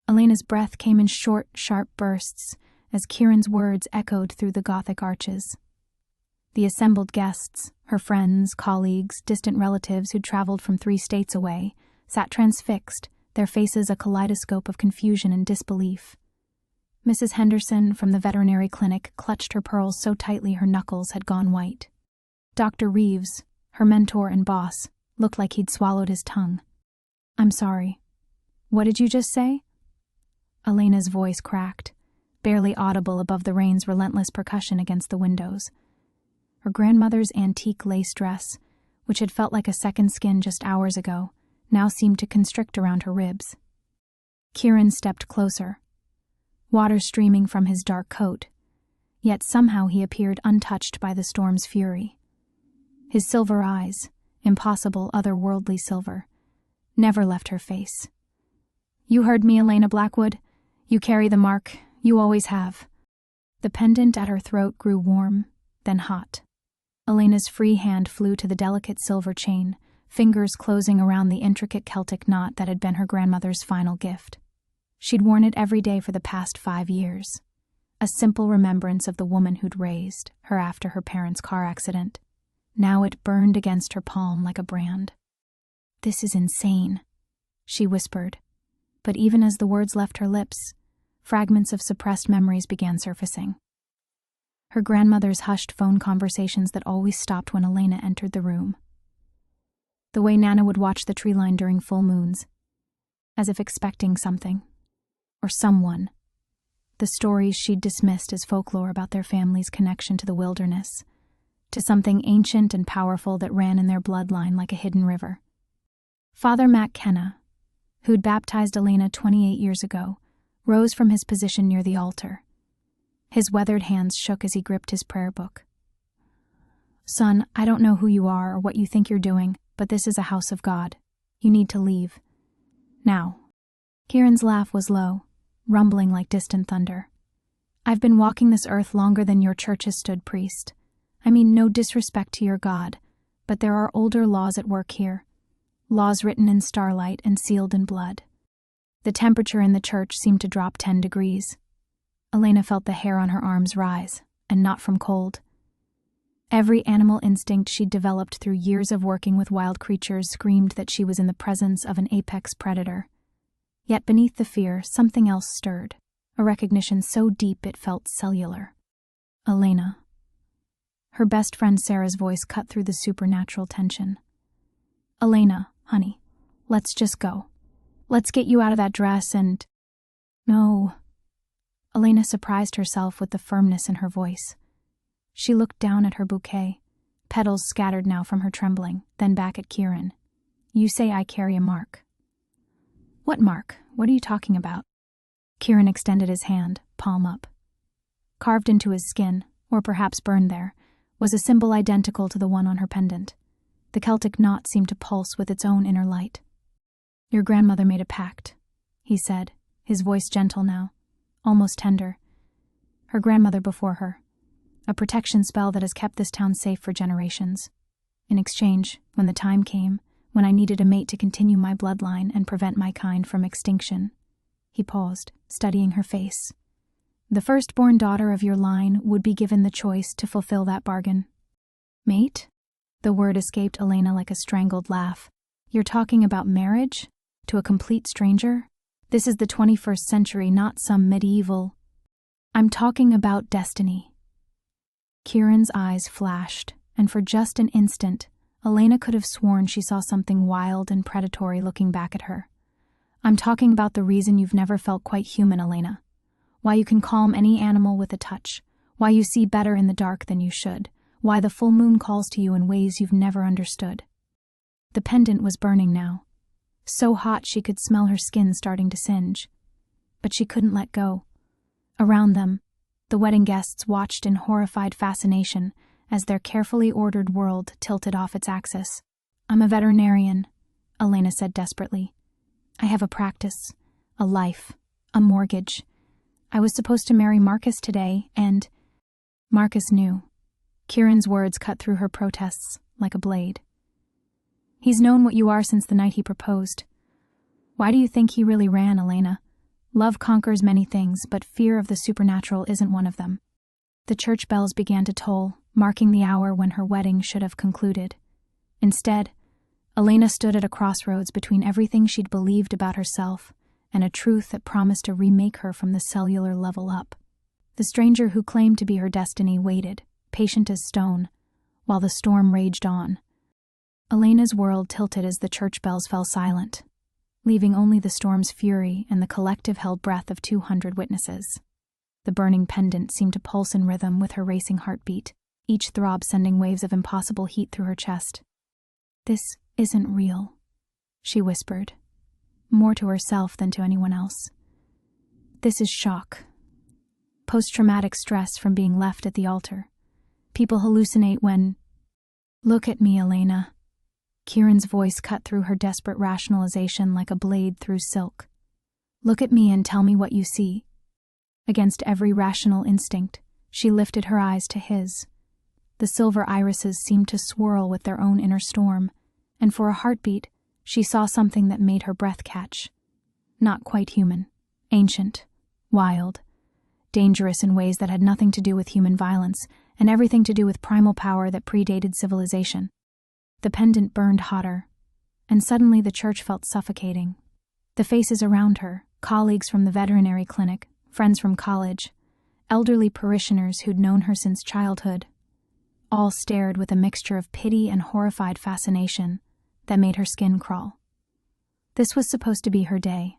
Elena's breath came in short, sharp bursts as Kieran's words echoed through the Gothic arches. The assembled guests, her friends, colleagues, distant relatives who'd traveled from 3 states away, sat transfixed, their faces a kaleidoscope of confusion and disbelief. Mrs. Henderson from the veterinary clinic clutched her pearls so tightly her knuckles had gone white. Dr. Reeves, her mentor and boss, looked like he'd swallowed his tongue. "I'm sorry. What did you just say?" Elena's voice cracked, barely audible above the rain's relentless percussion against the windows. Her grandmother's antique lace dress, which had felt like a second skin just hours ago, now seemed to constrict around her ribs. Kieran stepped closer, water streaming from his dark coat, yet somehow he appeared untouched by the storm's fury. His silver eyes, impossible otherworldly silver, never left her face. "You heard me, Elena Blackwood. You carry the mark. You always have." The pendant at her throat grew warm, then hot. Elena's free hand flew to the delicate silver chain, fingers closing around the intricate Celtic knot that had been her grandmother's final gift. She'd worn it every day for the past 5 years, a simple remembrance of the woman who'd raised her after her parents' car accident. Now it burned against her palm like a brand. "This is insane," she whispered, but even as the words left her lips, fragments of suppressed memories began surfacing. Her grandmother's hushed phone conversations that always stopped when Elena entered the room. The way Nana would watch the treeline during full moons, as if expecting something, or someone. The stories she'd dismissed as folklore about their family's connection to the wilderness, to something ancient and powerful that ran in their bloodline like a hidden river. Father Matt Kenna, who'd baptized Elena 28 years ago, rose from his position near the altar. His weathered hands shook as he gripped his prayer book. "Son, I don't know who you are or what you think you're doing, but this is a house of God. You need to leave. Now." Kieran's laugh was low, rumbling like distant thunder. "I've been walking this earth longer than your church has stood, priest. I mean no disrespect to your God, but there are older laws at work here. Laws written in starlight and sealed in blood." The temperature in the church seemed to drop 10 degrees. Elena felt the hair on her arms rise, and not from cold. Every animal instinct she'd developed through years of working with wild creatures screamed that she was in the presence of an apex predator. Yet beneath the fear, something else stirred, a recognition so deep it felt cellular. "Elena." Her best friend Sarah's voice cut through the supernatural tension. "Elena, honey, let's just go. Let's get you out of that dress and—" "No." Elena surprised herself with the firmness in her voice. She looked down at her bouquet, petals scattered now from her trembling, then back at Kieran. "You say I carry a mark." "What mark? What are you talking about?" Kieran extended his hand, palm up. Carved into his skin, or perhaps burned there, was a symbol identical to the one on her pendant. The Celtic knot seemed to pulse with its own inner light. "Your grandmother made a pact," he said, his voice gentle now, almost tender. "Her grandmother before her. A protection spell that has kept this town safe for generations. In exchange, when the time came, when I needed a mate to continue my bloodline and prevent my kind from extinction." He paused, studying her face. "The firstborn daughter of your line would be given the choice to fulfill that bargain." "Mate?" The word escaped Elena like a strangled laugh. "You're talking about marriage? To a complete stranger? This is the 21st century, not some medieval—" "I'm talking about destiny." Kieran's eyes flashed, and for just an instant, Elena could have sworn she saw something wild and predatory looking back at her. "I'm talking about the reason you've never felt quite human, Elena. Why you can calm any animal with a touch. Why you see better in the dark than you should. Why the full moon calls to you in ways you've never understood." The pendant was burning now, so hot she could smell her skin starting to singe. But she couldn't let go. Around them, the wedding guests watched in horrified fascination as their carefully ordered world tilted off its axis. "I'm a veterinarian," Elena said desperately. "I have a practice, a life, a mortgage. I was supposed to marry Marcus today, and—" Marcus knew. Kieran's words cut through her protests like a blade. "He's known what you are since the night he proposed. Why do you think he really ran, Elena? Love conquers many things, but fear of the supernatural isn't one of them. The church bells began to toll, marking the hour when her wedding should have concluded. Instead, Elena stood at a crossroads between everything she'd believed about herself and a truth that promised to remake her from the cellular level up. The stranger who claimed to be her destiny waited, patient as stone, while the storm raged on. Elena's world tilted as the church bells fell silent, leaving only the storm's fury and the collective held breath of 200 witnesses. The burning pendant seemed to pulse in rhythm with her racing heartbeat, each throb sending waves of impossible heat through her chest. "This isn't real," she whispered, more to herself than to anyone else. "This is shock. Post-traumatic stress from being left at the altar. People hallucinate when—" "Look at me, Elena." Kieran's voice cut through her desperate rationalization like a blade through silk. "Look at me and tell me what you see." Against every rational instinct, she lifted her eyes to his. The silver irises seemed to swirl with their own inner storm, and for a heartbeat, she saw something that made her breath catch. Not quite human, ancient, wild, dangerous in ways that had nothing to do with human violence and everything to do with primal power that predated civilization. The pendant burned hotter, and suddenly the church felt suffocating. The faces around her, colleagues from the veterinary clinic, friends from college, elderly parishioners who'd known her since childhood, all stared with a mixture of pity and horrified fascination that made her skin crawl. This was supposed to be her day,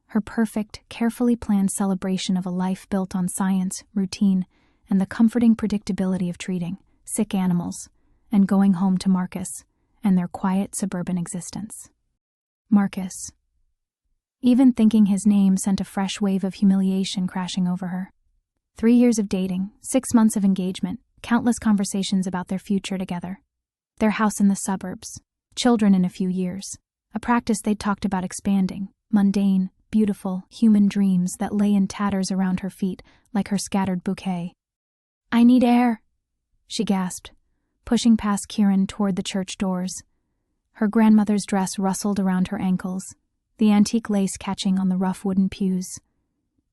her perfect, carefully planned celebration of a life built on science, routine, and the comforting predictability of treating sick animals and going home to Marcus and their quiet suburban existence. Marcus. Even thinking his name sent a fresh wave of humiliation crashing over her. 3 years of dating, 6 months of engagement, countless conversations about their future together. Their house in the suburbs, children in a few years, a practice they'd talked about expanding, mundane, beautiful, human dreams that lay in tatters around her feet like her scattered bouquet. "I need air," she gasped, pushing past Kieran toward the church doors. Her grandmother's dress rustled around her ankles, the antique lace catching on the rough wooden pews.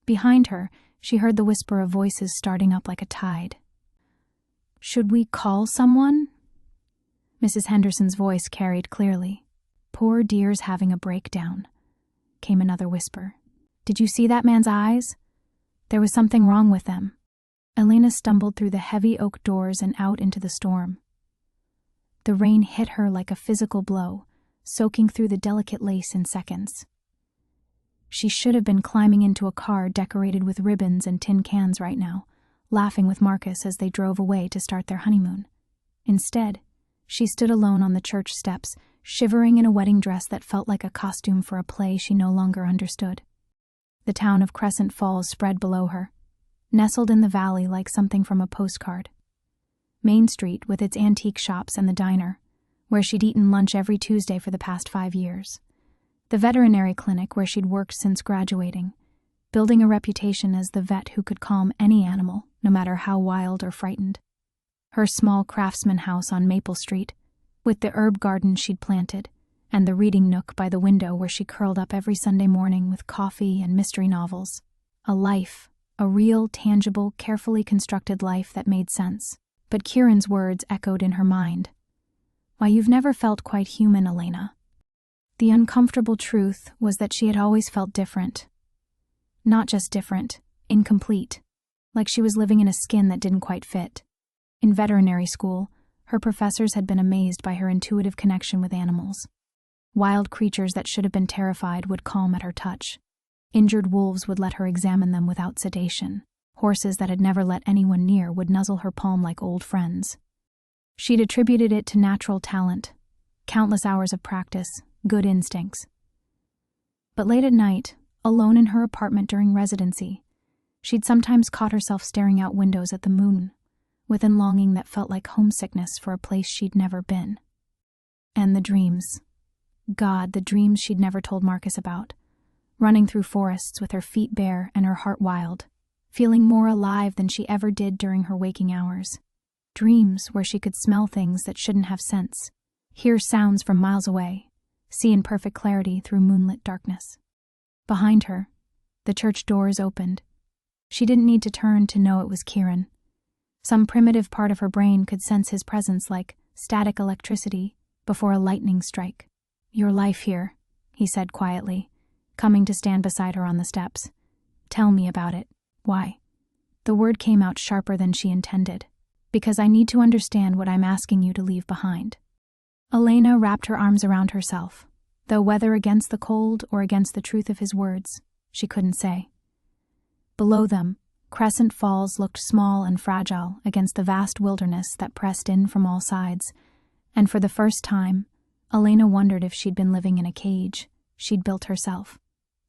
Behind her, she heard the whisper of voices starting up like a tide. "Should we call someone?" Mrs. Henderson's voice carried clearly. "Poor dear's having a breakdown," came another whisper. "Did you see that man's eyes? There was something wrong with them." Elena stumbled through the heavy oak doors and out into the storm. The rain hit her like a physical blow, soaking through the delicate lace in seconds. She should have been climbing into a car decorated with ribbons and tin cans right now, laughing with Marcus as they drove away to start their honeymoon. Instead, she stood alone on the church steps, shivering in a wedding dress that felt like a costume for a play she no longer understood. The town of Crescent Falls spread below her, nestled in the valley like something from a postcard. Main Street, with its antique shops and the diner, where she'd eaten lunch every Tuesday for the past 5 years. The veterinary clinic where she'd worked since graduating, building a reputation as the vet who could calm any animal, no matter how wild or frightened. Her small craftsman house on Maple Street, with the herb garden she'd planted, and the reading nook by the window where she curled up every Sunday morning with coffee and mystery novels. A life, a real, tangible, carefully constructed life that made sense. But Kieran's words echoed in her mind. "Why, you've never felt quite human, Elena." The uncomfortable truth was that she had always felt different. Not just different, incomplete, like she was living in a skin that didn't quite fit. In veterinary school, her professors had been amazed by her intuitive connection with animals. Wild creatures that should have been terrified would calm at her touch. Injured wolves would let her examine them without sedation. Horses that had never let anyone near would nuzzle her palm like old friends. She'd attributed it to natural talent, countless hours of practice, good instincts. But late at night, alone in her apartment during residency, she'd sometimes caught herself staring out windows at the moon, with a longing that felt like homesickness for a place she'd never been. And the dreams. God, the dreams she'd never told Marcus about. Running through forests with her feet bare and her heart wild, feeling more alive than she ever did during her waking hours. Dreams where she could smell things that shouldn't have sense, hear sounds from miles away, see in perfect clarity through moonlit darkness. Behind her, The church doors opened. She didn't need to turn to know it was Kieran. Some primitive part of her brain could sense his presence like static electricity before a lightning strike. "Your life here," he said quietly, coming to stand beside her on the steps. "Tell me about it." "Why?" The word came out sharper than she intended. "Because I need to understand what I'm asking you to leave behind." Elena wrapped her arms around herself, though whether against the cold or against the truth of his words, she couldn't say. Below them, Crescent Falls looked small and fragile against the vast wilderness that pressed in from all sides, and for the first time, Elena wondered if she'd been living in a cage she'd built herself.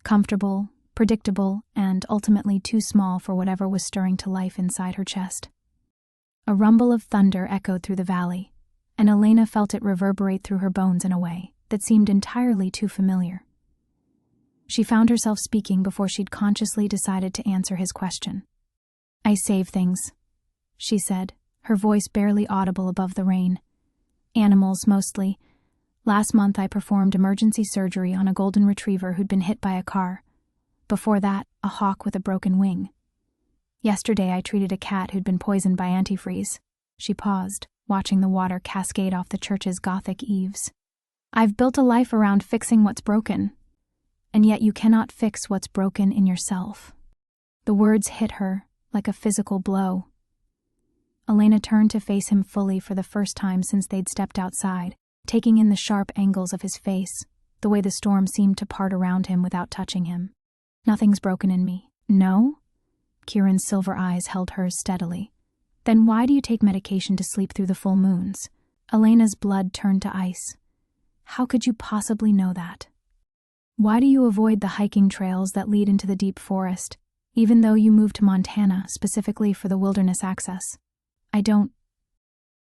Comfortable, predictable, and ultimately too small for whatever was stirring to life inside her chest. A rumble of thunder echoed through the valley, and Elena felt it reverberate through her bones in a way that seemed entirely too familiar. She found herself speaking before she'd consciously decided to answer his question. "I save things," she said, her voice barely audible above the rain. "Animals, mostly. Last month I performed emergency surgery on a golden retriever who'd been hit by a car. Before that, a hawk with a broken wing. Yesterday I treated a cat who'd been poisoned by antifreeze." She paused, watching the water cascade off the church's Gothic eaves. "I've built a life around fixing what's broken. And yet you cannot fix what's broken in yourself." The words hit her like a physical blow. Elena turned to face him fully for the first time since they'd stepped outside, taking in the sharp angles of his face, the way the storm seemed to part around him without touching him. "Nothing's broken in me." "No?" Kieran's silver eyes held hers steadily. "Then why do you take medication to sleep through the full moons?" Elena's blood turned to ice. "How could you possibly know that? Why do you avoid the hiking trails that lead into the deep forest, even though you moved to Montana specifically for the wilderness access?" "I don't."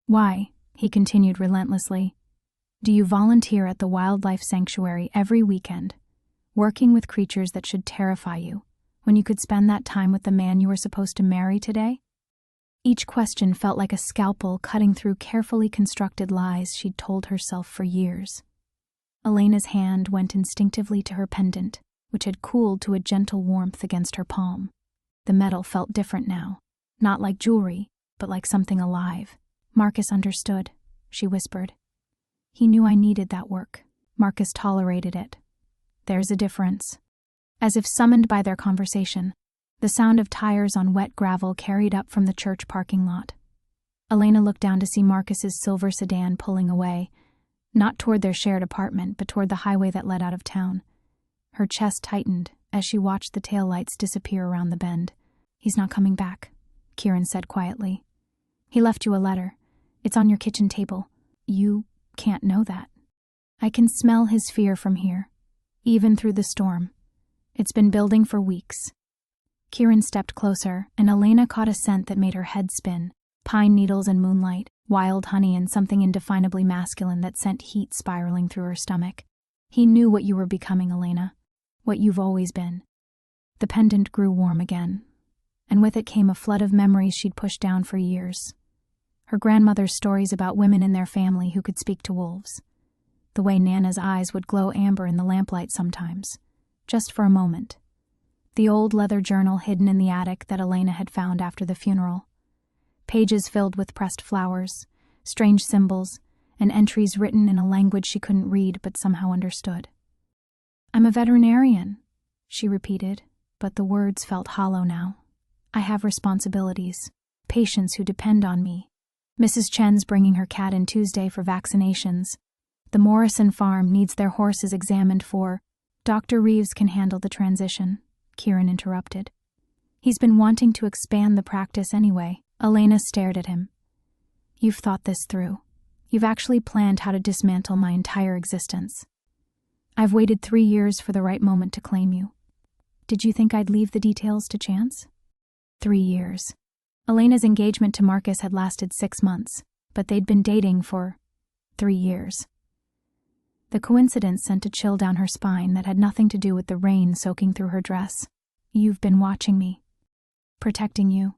"Why?" he continued relentlessly. "Do you volunteer at the wildlife sanctuary every weekend, working with creatures that should terrify you, when you could spend that time with the man you were supposed to marry today?" Each question felt like a scalpel cutting through carefully constructed lies she'd told herself for years. Elena's hand went instinctively to her pendant, which had cooled to a gentle warmth against her palm. The metal felt different now, not like jewelry, but like something alive. "Marcus understood," she whispered. "He knew I needed that work. Marcus tolerated it. There's a difference." As if summoned by their conversation, the sound of tires on wet gravel carried up from the church parking lot. Elena looked down to see Marcus's silver sedan pulling away, not toward their shared apartment, but toward the highway that led out of town. Her chest tightened as she watched the taillights disappear around the bend. "He's not coming back," Kieran said quietly. "He left you a letter. It's on your kitchen table." "You can't know that." "I can smell his fear from here, even through the storm. It's been building for weeks." Kieran stepped closer, and Elena caught a scent that made her head spin. Pine needles and moonlight, wild honey, and something indefinably masculine that sent heat spiraling through her stomach. "He knew what you were becoming, Elena. What you've always been." The pendant grew warm again, and with it came a flood of memories she'd pushed down for years. Her grandmother's stories about women in their family who could speak to wolves. The way Nana's eyes would glow amber in the lamplight sometimes, just for a moment. The old leather journal hidden in the attic that Elena had found after the funeral. Pages filled with pressed flowers, strange symbols, and entries written in a language she couldn't read but somehow understood. "I'm a veterinarian," she repeated, but the words felt hollow now. "I have responsibilities, patients who depend on me. Mrs. Chen's bringing her cat in Tuesday for vaccinations. The Morrison farm needs their horses examined for—" "Dr. Reeves can handle the transition," Kieran interrupted. "He's been wanting to expand the practice anyway." Elena stared at him. "You've thought this through. You've actually planned how to dismantle my entire existence. I've waited 3 years for the right moment to claim you. Did you think I'd leave the details to chance?" 3 years. Elena's engagement to Marcus had lasted 6 months, but they'd been dating for 3 years. The coincidence sent a chill down her spine that had nothing to do with the rain soaking through her dress. "You've been watching me. Protecting you.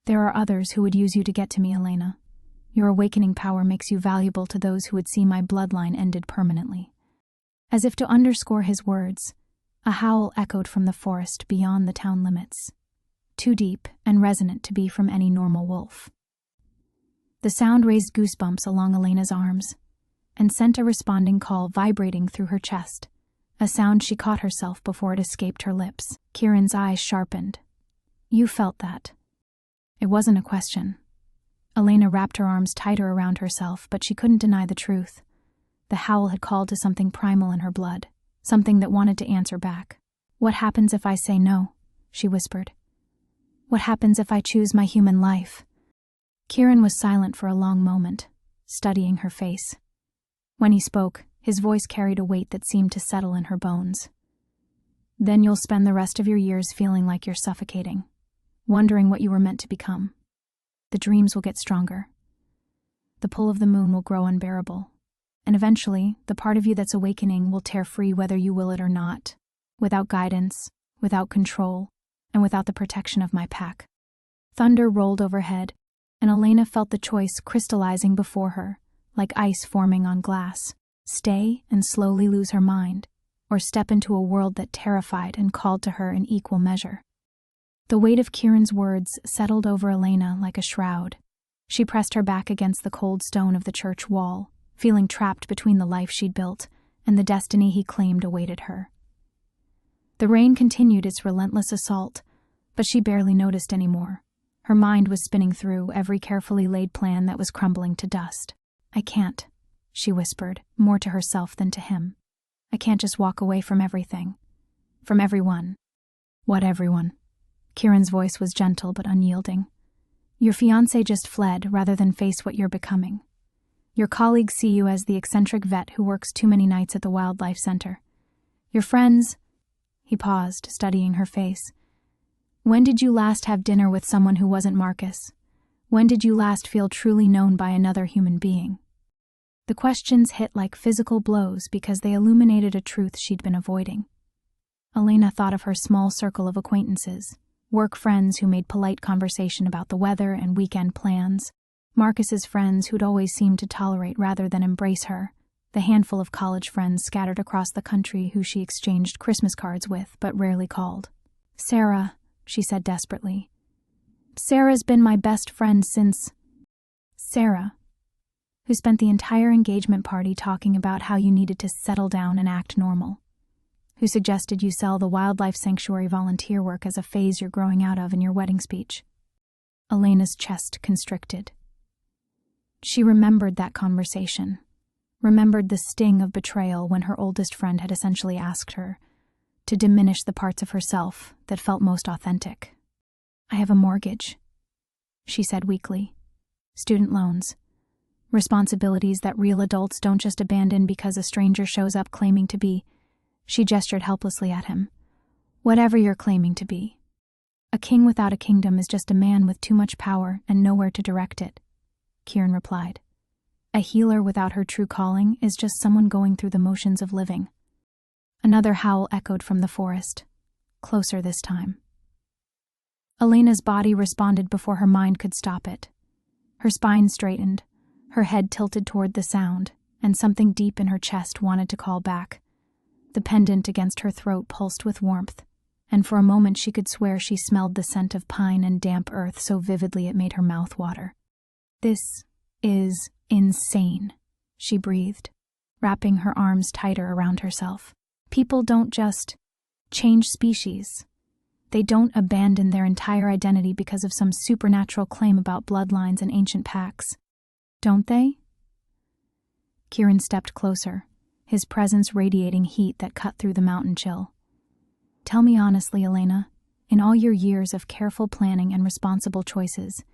There are others who would use you to get to me, Elena. Your awakening power makes you valuable to those who would see my bloodline ended permanently." As if to underscore his words, A howl echoed from the forest beyond the town limits, too deep and resonant to be from any normal wolf. The sound raised goosebumps along Elena's arms and sent a responding call vibrating through her chest, a sound she caught herself before it escaped her lips. Kieran's eyes sharpened. You felt that. It wasn't a question. Elena wrapped her arms tighter around herself, but she couldn't deny the truth. The howl had called to something primal in her blood, something that wanted to answer back. What happens if I say no? She whispered. What happens if I choose my human life? Kieran was silent for a long moment, studying her face. When he spoke, his voice carried a weight that seemed to settle in her bones. Then you'll spend the rest of your years feeling like you're suffocating, wondering what you were meant to become. The dreams will get stronger. The pull of the moon will grow unbearable. And eventually, the part of you that's awakening will tear free whether you will it or not, without guidance, without control, and without the protection of my pack. Thunder rolled overhead, and Elena felt the choice crystallizing before her, like ice forming on glass. Stay and slowly lose her mind, or step into a world that terrified and called to her in equal measure. The weight of Kieran's words settled over Elena like a shroud. She pressed her back against the cold stone of the church wall, feeling trapped between the life she'd built and the destiny he claimed awaited her. The rain continued its relentless assault, but she barely noticed anymore. Her mind was spinning through every carefully laid plan that was crumbling to dust. I can't, she whispered, more to herself than to him. I can't just walk away from everything. From everyone. What everyone? Kieran's voice was gentle but unyielding. Your fiancé just fled rather than face what you're becoming. Your colleagues see you as the eccentric vet who works too many nights at the wildlife center. Your friends... He paused, studying her face. When did you last have dinner with someone who wasn't Marcus? When did you last feel truly known by another human being? The questions hit like physical blows because they illuminated a truth she'd been avoiding. Elena thought of her small circle of acquaintances, work friends who made polite conversation about the weather and weekend plans, Marcus's friends who'd always seemed to tolerate rather than embrace her, the handful of college friends scattered across the country who she exchanged Christmas cards with but rarely called. Sarah, she said desperately. Sarah's been my best friend since... Sarah, who spent the entire engagement party talking about how you needed to settle down and act normal, who suggested you sell the wildlife sanctuary volunteer work as a phase you're growing out of in your wedding speech. Elena's chest constricted. She remembered that conversation, remembered the sting of betrayal when her oldest friend had essentially asked her to diminish the parts of herself that felt most authentic. I have a mortgage, she said weakly. Student loans. Responsibilities that real adults don't just abandon because a stranger shows up claiming to be... She gestured helplessly at him. Whatever you're claiming to be. A king without a kingdom is just a man with too much power and nowhere to direct it, Kieran replied. A healer without her true calling is just someone going through the motions of living. Another howl echoed from the forest, closer this time. Elena's body responded before her mind could stop it. Her spine straightened, her head tilted toward the sound, and something deep in her chest wanted to call back. The pendant against her throat pulsed with warmth, and for a moment she could swear she smelled the scent of pine and damp earth so vividly it made her mouth water. This is insane, she breathed, wrapping her arms tighter around herself. People don't just change species. They don't abandon their entire identity because of some supernatural claim about bloodlines and ancient packs. Don't they? Kieran stepped closer, his presence radiating heat that cut through the mountain chill. Tell me honestly, Elena, in all your years of careful planning and responsible choices,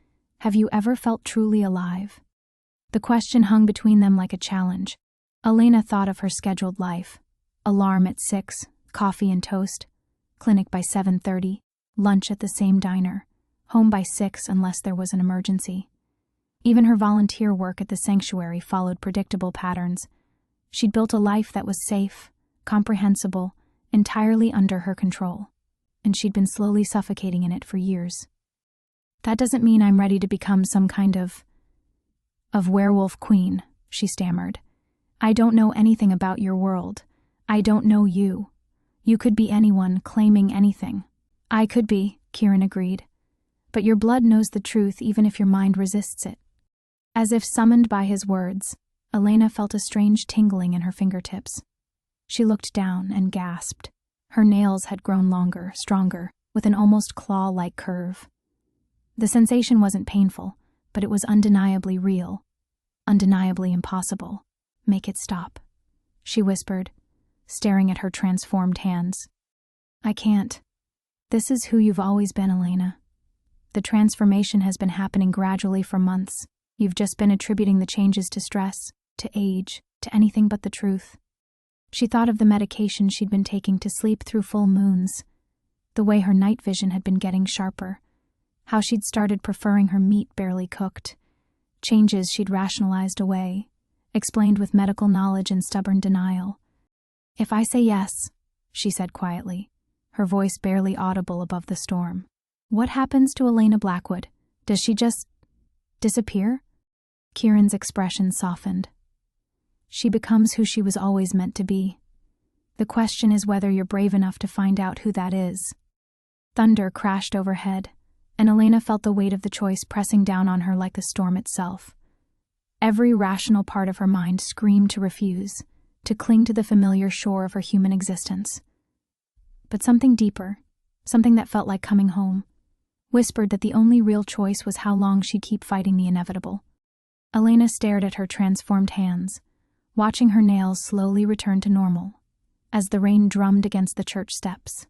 have you ever felt truly alive? The question hung between them like a challenge. Elena thought of her scheduled life. Alarm at 6, coffee and toast, clinic by 7:30, lunch at the same diner, home by 6 unless there was an emergency. Even her volunteer work at the sanctuary followed predictable patterns. She'd built a life that was safe, comprehensible, entirely under her control, and she'd been slowly suffocating in it for years. That doesn't mean I'm ready to become some kind of werewolf queen, she stammered. I don't know anything about your world. I don't know you. You could be anyone, claiming anything. I could be, Kieran agreed. But your blood knows the truth even if your mind resists it. As if summoned by his words, Elena felt a strange tingling in her fingertips. She looked down and gasped. Her nails had grown longer, stronger, with an almost claw-like curve. The sensation wasn't painful, but it was undeniably real. Undeniably impossible. Make it stop, she whispered, staring at her transformed hands. I can't. This is who you've always been, Elena. The transformation has been happening gradually for months. You've just been attributing the changes to stress, to age, to anything but the truth. She thought of the medication she'd been taking to sleep through full moons, the way her night vision had been getting sharper, how she'd started preferring her meat barely cooked, changes she'd rationalized away, explained with medical knowledge and stubborn denial. If I say yes, she said quietly, her voice barely audible above the storm, what happens to Elena Blackwood? Does she just disappear? Kieran's expression softened. She becomes who she was always meant to be. The question is whether you're brave enough to find out who that is. Thunder crashed overhead, and Elena felt the weight of the choice pressing down on her like the storm itself. Every rational part of her mind screamed to refuse, to cling to the familiar shore of her human existence. But something deeper, something that felt like coming home, whispered that the only real choice was how long she'd keep fighting the inevitable. Elena stared at her transformed hands, watching her nails slowly return to normal, as the rain drummed against the church steps.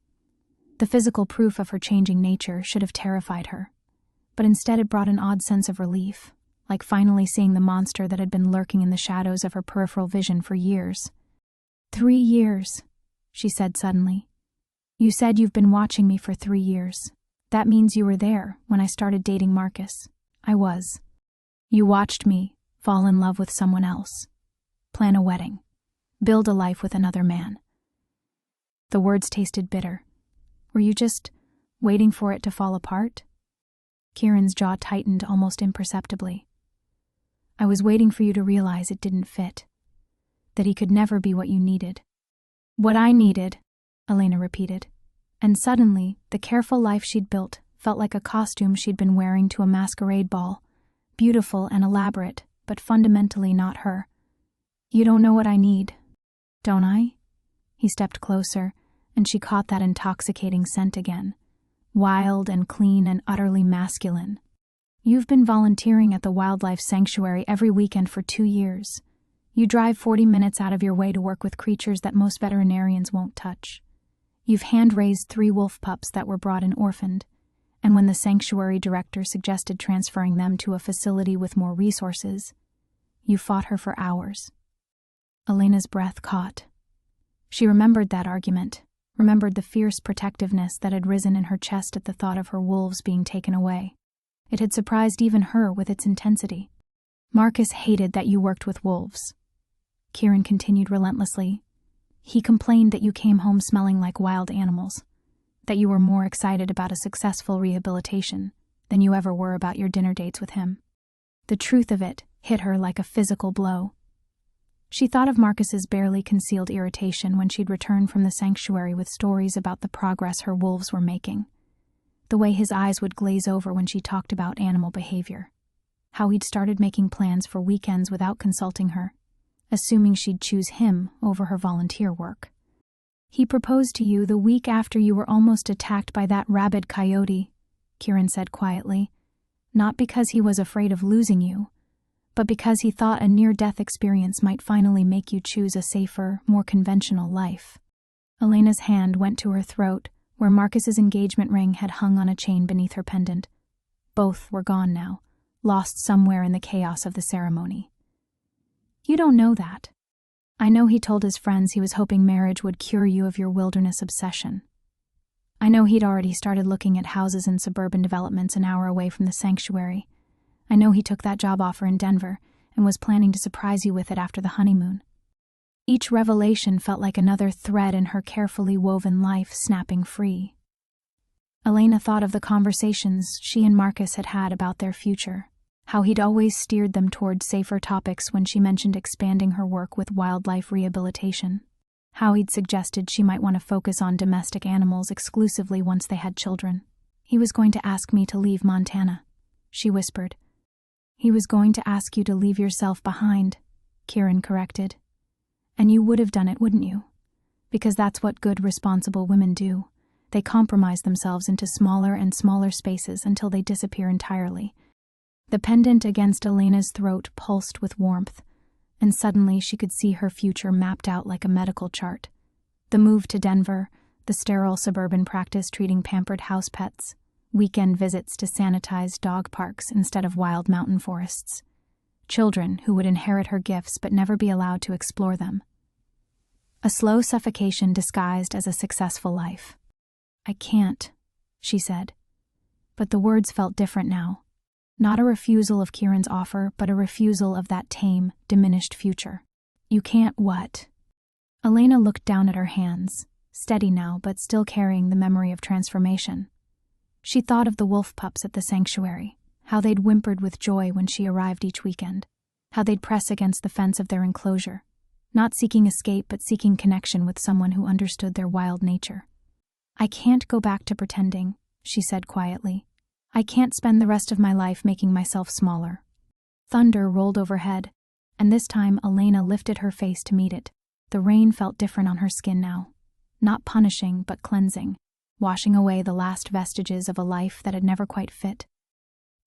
The physical proof of her changing nature should have terrified her, but instead it brought an odd sense of relief, like finally seeing the monster that had been lurking in the shadows of her peripheral vision for years. 3 years, she said suddenly. You said you've been watching me for 3 years. That means you were there when I started dating Marcus. I was. You watched me fall in love with someone else, plan a wedding, build a life with another man. The words tasted bitter. Were you just waiting for it to fall apart? Kieran's jaw tightened almost imperceptibly. I was waiting for you to realize it didn't fit, that he could never be what you needed. What I needed, Elena repeated, and suddenly the careful life she'd built felt like a costume she'd been wearing to a masquerade ball, beautiful and elaborate, but fundamentally not her. You don't know what I need, don't I? He stepped closer, and she caught that intoxicating scent again, wild and clean and utterly masculine. You've been volunteering at the wildlife sanctuary every weekend for 2 years. You drive 40 minutes out of your way to work with creatures that most veterinarians won't touch. You've hand-raised 3 wolf pups that were brought in orphaned, and when the sanctuary director suggested transferring them to a facility with more resources, you fought her for hours. Elena's breath caught. She remembered that argument, remembered the fierce protectiveness that had risen in her chest at the thought of her wolves being taken away. It had surprised even her with its intensity. Marcus hated that you worked with wolves. Kieran continued relentlessly. He complained that you came home smelling like wild animals, that you were more excited about a successful rehabilitation than you ever were about your dinner dates with him. The truth of it hit her like a physical blow. She thought of Marcus's barely concealed irritation when she'd returned from the sanctuary with stories about the progress her wolves were making, the way his eyes would glaze over when she talked about animal behavior, how he'd started making plans for weekends without consulting her, assuming she'd choose him over her volunteer work. He proposed to you the week after you were almost attacked by that rabid coyote, Kieran said quietly, not because he was afraid of losing you, but because he thought a near-death experience might finally make you choose a safer, more conventional life. Elena's hand went to her throat, where Marcus's engagement ring had hung on a chain beneath her pendant. Both were gone now, lost somewhere in the chaos of the ceremony. You don't know that. I know he told his friends he was hoping marriage would cure you of your wilderness obsession. I know he'd already started looking at houses in suburban developments an hour away from the sanctuary. I know he took that job offer in Denver and was planning to surprise you with it after the honeymoon. Each revelation felt like another thread in her carefully woven life snapping free. Elena thought of the conversations she and Marcus had had about their future, how he'd always steered them toward safer topics when she mentioned expanding her work with wildlife rehabilitation, how he'd suggested she might want to focus on domestic animals exclusively once they had children. He was going to ask me to leave Montana, she whispered. He was going to ask you to leave yourself behind, Kieran corrected. And you would have done it, wouldn't you? Because that's what good, responsible women do. They compromise themselves into smaller and smaller spaces until they disappear entirely. The pendant against Elena's throat pulsed with warmth, and suddenly she could see her future mapped out like a medical chart. The move to Denver, the sterile suburban practice treating pampered house pets, weekend visits to sanitized dog parks instead of wild mountain forests. Children who would inherit her gifts but never be allowed to explore them. A slow suffocation disguised as a successful life. I can't, she said. But the words felt different now. Not a refusal of Kieran's offer, but a refusal of that tame, diminished future. You can't what? Elena looked down at her hands, steady now but still carrying the memory of transformation. She thought of the wolf pups at the sanctuary, how they'd whimpered with joy when she arrived each weekend, how they'd press against the fence of their enclosure, not seeking escape but seeking connection with someone who understood their wild nature. I can't go back to pretending, she said quietly. I can't spend the rest of my life making myself smaller. Thunder rolled overhead, and this time Elena lifted her face to meet it. The rain felt different on her skin now, not punishing but cleansing, washing away the last vestiges of a life that had never quite fit.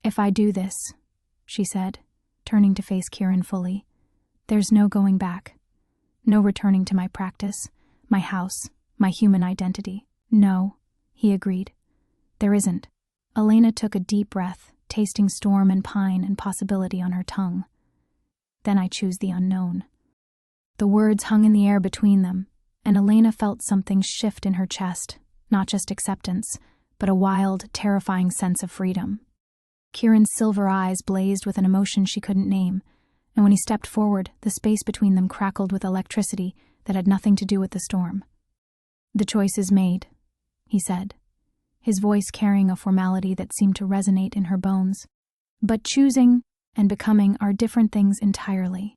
If I do this, she said, turning to face Kieran fully, there's no going back. No returning to my practice, my house, my human identity. No, he agreed. There isn't. Elena took a deep breath, tasting storm and pine and possibility on her tongue. Then I choose the unknown. The words hung in the air between them, and Elena felt something shift in her chest, not just acceptance, but a wild, terrifying sense of freedom. Kieran's silver eyes blazed with an emotion she couldn't name, and when he stepped forward, the space between them crackled with electricity that had nothing to do with the storm. The choice is made, he said, his voice carrying a formality that seemed to resonate in her bones. But choosing and becoming are different things entirely.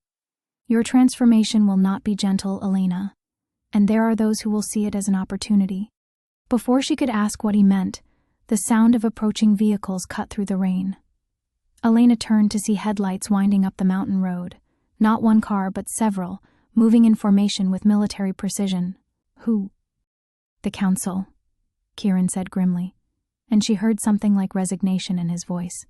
Your transformation will not be gentle, Elena, and there are those who will see it as an opportunity. Before she could ask what he meant, the sound of approaching vehicles cut through the rain. Elena turned to see headlights winding up the mountain road, not one car but several, moving in formation with military precision. Who? The council, Kieran said grimly, and she heard something like resignation in his voice.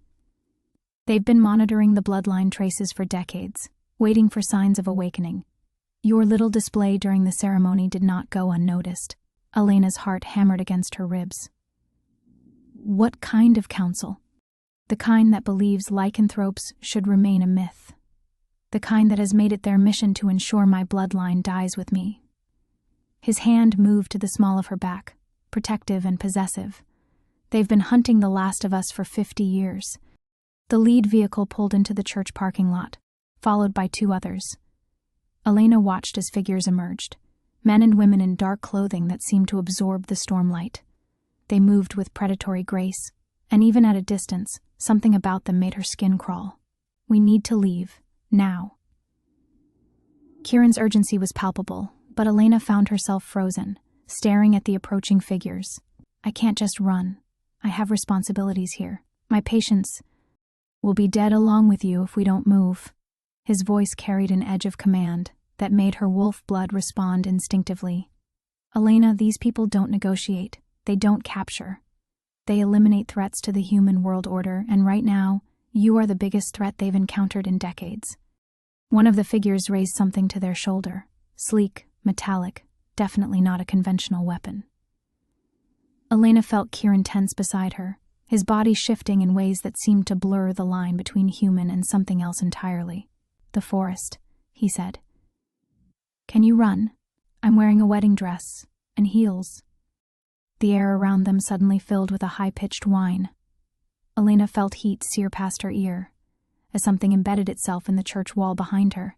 They've been monitoring the bloodline traces for decades, waiting for signs of awakening. Your little display during the ceremony did not go unnoticed. Elena's heart hammered against her ribs. What kind of council? The kind that believes lycanthropes should remain a myth. The kind that has made it their mission to ensure my bloodline dies with me. His hand moved to the small of her back, protective and possessive. They've been hunting the last of us for 50 years. The lead vehicle pulled into the church parking lot, followed by two others. Elena watched as figures emerged, men and women in dark clothing that seemed to absorb the stormlight. They moved with predatory grace, and even at a distance, something about them made her skin crawl. We need to leave, now. Kieran's urgency was palpable, but Elena found herself frozen, staring at the approaching figures. I can't just run. I have responsibilities here. My patients will be dead along with you if we don't move. His voice carried an edge of command that made her wolf blood respond instinctively. Elena, these people don't negotiate. They don't capture. They eliminate threats to the human world order, and right now, you are the biggest threat they've encountered in decades. One of the figures raised something to their shoulder. Sleek, metallic, definitely not a conventional weapon. Elena felt Kieran tense beside her, his body shifting in ways that seemed to blur the line between human and something else entirely. The forest, he said. Can you run? I'm wearing a wedding dress and heels. The air around them suddenly filled with a high-pitched whine. Elena felt heat sear past her ear, as something embedded itself in the church wall behind her,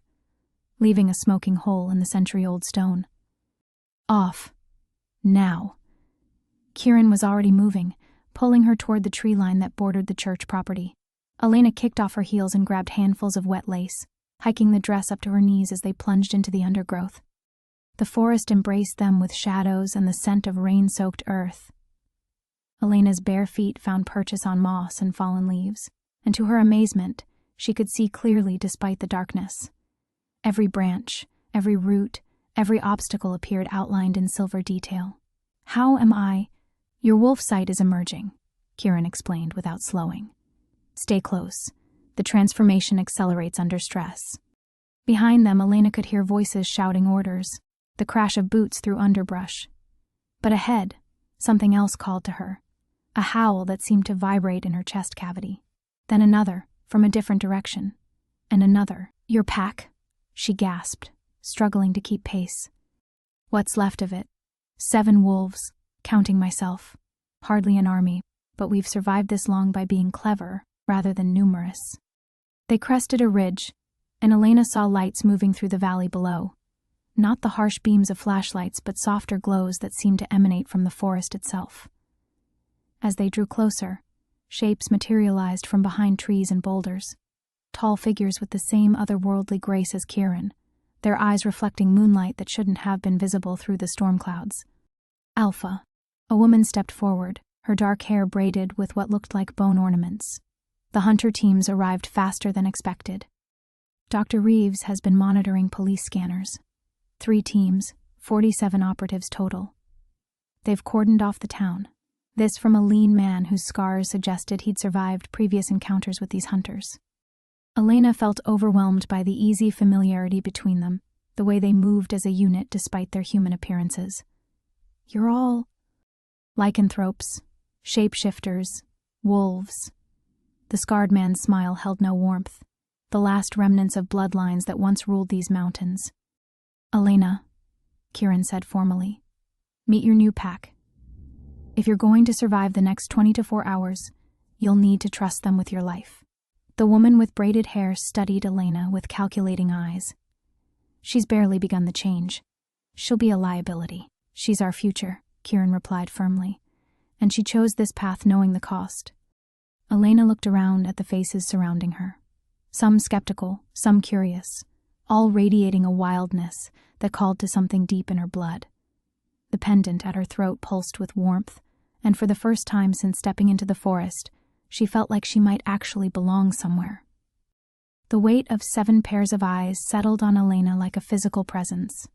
leaving a smoking hole in the century-old stone. Off. Now. Kieran was already moving, pulling her toward the tree line that bordered the church property. Elena kicked off her heels and grabbed handfuls of wet lace, hiking the dress up to her knees as they plunged into the undergrowth. The forest embraced them with shadows and the scent of rain-soaked earth. Elena's bare feet found purchase on moss and fallen leaves, and to her amazement, she could see clearly despite the darkness. Every branch, every root, every obstacle appeared outlined in silver detail. "How am I—" "Your wolf sight is emerging," Kieran explained without slowing. "Stay close. The transformation accelerates under stress." Behind them, Elena could hear voices shouting orders, the crash of boots through underbrush. But ahead, something else called to her, a howl that seemed to vibrate in her chest cavity. Then another, from a different direction, and another. "Your pack?" she gasped, struggling to keep pace. "What's left of it? 7 wolves, counting myself. Hardly an army, but we've survived this long by being clever rather than numerous." They crested a ridge, and Elena saw lights moving through the valley below. Not the harsh beams of flashlights, but softer glows that seemed to emanate from the forest itself. As they drew closer, shapes materialized from behind trees and boulders. Tall figures with the same otherworldly grace as Kieran, their eyes reflecting moonlight that shouldn't have been visible through the storm clouds. "Alpha." A woman stepped forward, her dark hair braided with what looked like bone ornaments. The hunter teams arrived faster than expected. Dr. Reeves has been monitoring police scanners. 3 teams, 47 operatives total. They've cordoned off the town. This from a lean man whose scars suggested he'd survived previous encounters with these hunters. Elena felt overwhelmed by the easy familiarity between them, the way they moved as a unit despite their human appearances. "You're all lycanthropes, shapeshifters, wolves." The scarred man's smile held no warmth, the last remnants of bloodlines that once ruled these mountains. "Elena," Kieran said formally, "meet your new pack. If you're going to survive the next 24 hours, you'll need to trust them with your life." The woman with braided hair studied Elena with calculating eyes. "She's barely begun the change. She'll be a liability." "She's our future," Kieran replied firmly, "and she chose this path knowing the cost." Elena looked around at the faces surrounding her, some skeptical, some curious, all radiating a wildness that called to something deep in her blood. The pendant at her throat pulsed with warmth, and for the first time since stepping into the forest, she felt like she might actually belong somewhere. The weight of 7 pairs of eyes settled on Elena like a physical presence.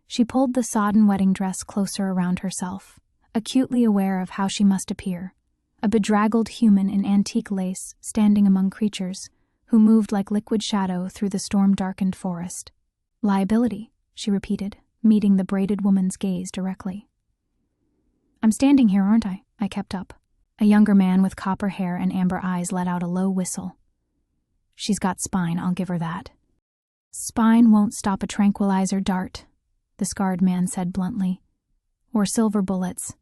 She pulled the sodden wedding dress closer around herself, acutely aware of how she must appear, a bedraggled human in antique lace standing among creatures who moved like liquid shadow through the storm-darkened forest. "Liability," she repeated, meeting the braided woman's gaze directly. "I'm standing here, aren't I?" I kept up. A younger man with copper hair and amber eyes let out a low whistle. "She's got spine, I'll give her that." "Spine won't stop a tranquilizer dart," the scarred man said bluntly. "Or silver bullets,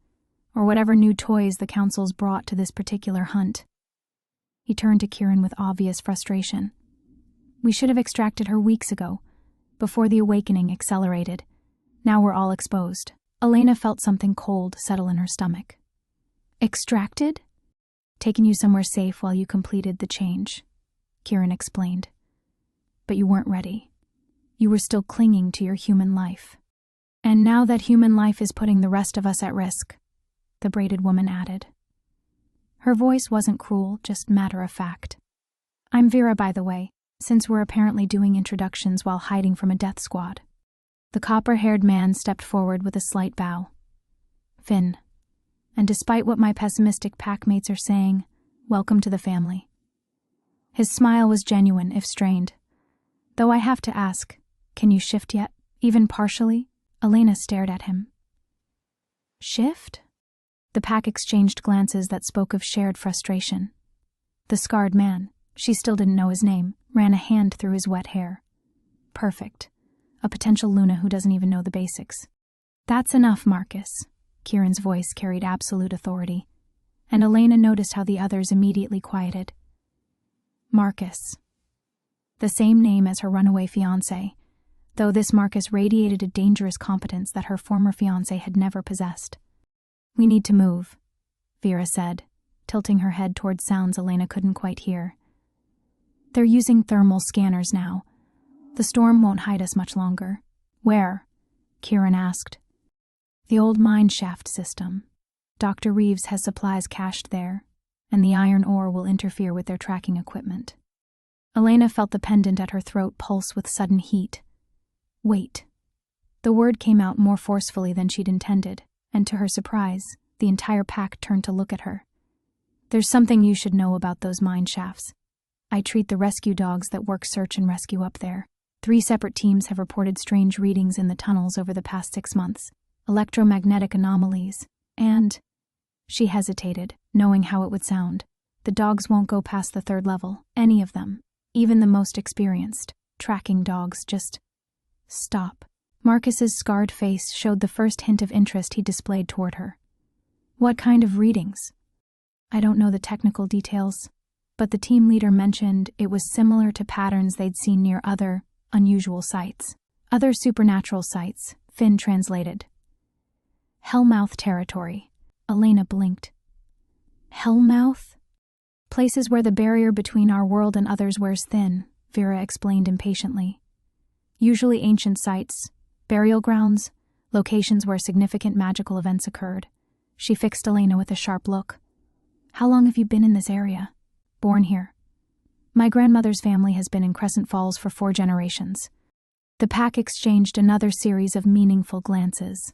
or whatever new toys the council's brought to this particular hunt." He turned to Kieran with obvious frustration. "We should have extracted her weeks ago, before the awakening accelerated. Now we're all exposed." Elena felt something cold settle in her stomach. "Extracted?" "Taken you somewhere safe while you completed the change," Kieran explained. "But you weren't ready. You were still clinging to your human life. And now that human life is putting the rest of us at risk," the braided woman added. Her voice wasn't cruel, just matter-of-fact. "I'm Vera, by the way, since we're apparently doing introductions while hiding from a death squad." The copper-haired man stepped forward with a slight bow. "Finn. And despite what my pessimistic packmates are saying, welcome to the family." His smile was genuine, if strained. "Though I have to ask, can you shift yet, even partially?" Elena stared at him. "Shift?" The pack exchanged glances that spoke of shared frustration. The scarred man, she still didn't know his name, ran a hand through his wet hair. "Perfect. A potential Luna who doesn't even know the basics." "That's enough, Marcus." Kieran's voice carried absolute authority, and Elena noticed how the others immediately quieted. Marcus. The same name as her runaway fiancé, though this Marcus radiated a dangerous competence that her former fiancé had never possessed. "We need to move," Vera said, tilting her head towards sounds Elena couldn't quite hear. "They're using thermal scanners now. The storm won't hide us much longer." "Where?" Kieran asked. The old mine shaft system. Dr. Reeves has supplies cached there, and the iron ore will interfere with their tracking equipment. Elena felt the pendant at her throat pulse with sudden heat. Wait. The word came out more forcefully than she'd intended, and to her surprise, the entire pack turned to look at her. There's something you should know about those mine shafts. I treat the rescue dogs that work search and rescue up there. 3 separate teams have reported strange readings in the tunnels over the past 6 months. Electromagnetic anomalies, and... She hesitated, knowing how it would sound. The dogs won't go past the 3rd level, any of them. Even the most experienced. Tracking dogs just... Stop. Marcus's scarred face showed the first hint of interest he displayed toward her. What kind of readings? I don't know the technical details, but the team leader mentioned it was similar to patterns they'd seen near other, unusual sites. Other supernatural sites, Finn translated. Hellmouth territory. Elena blinked. Hellmouth? Places where the barrier between our world and others wears thin, Vera explained impatiently. Usually ancient sites, burial grounds, locations where significant magical events occurred. She fixed Elena with a sharp look. How long have you been in this area? Born here. My grandmother's family has been in Crescent Falls for 4 generations. The pack exchanged another series of meaningful glances.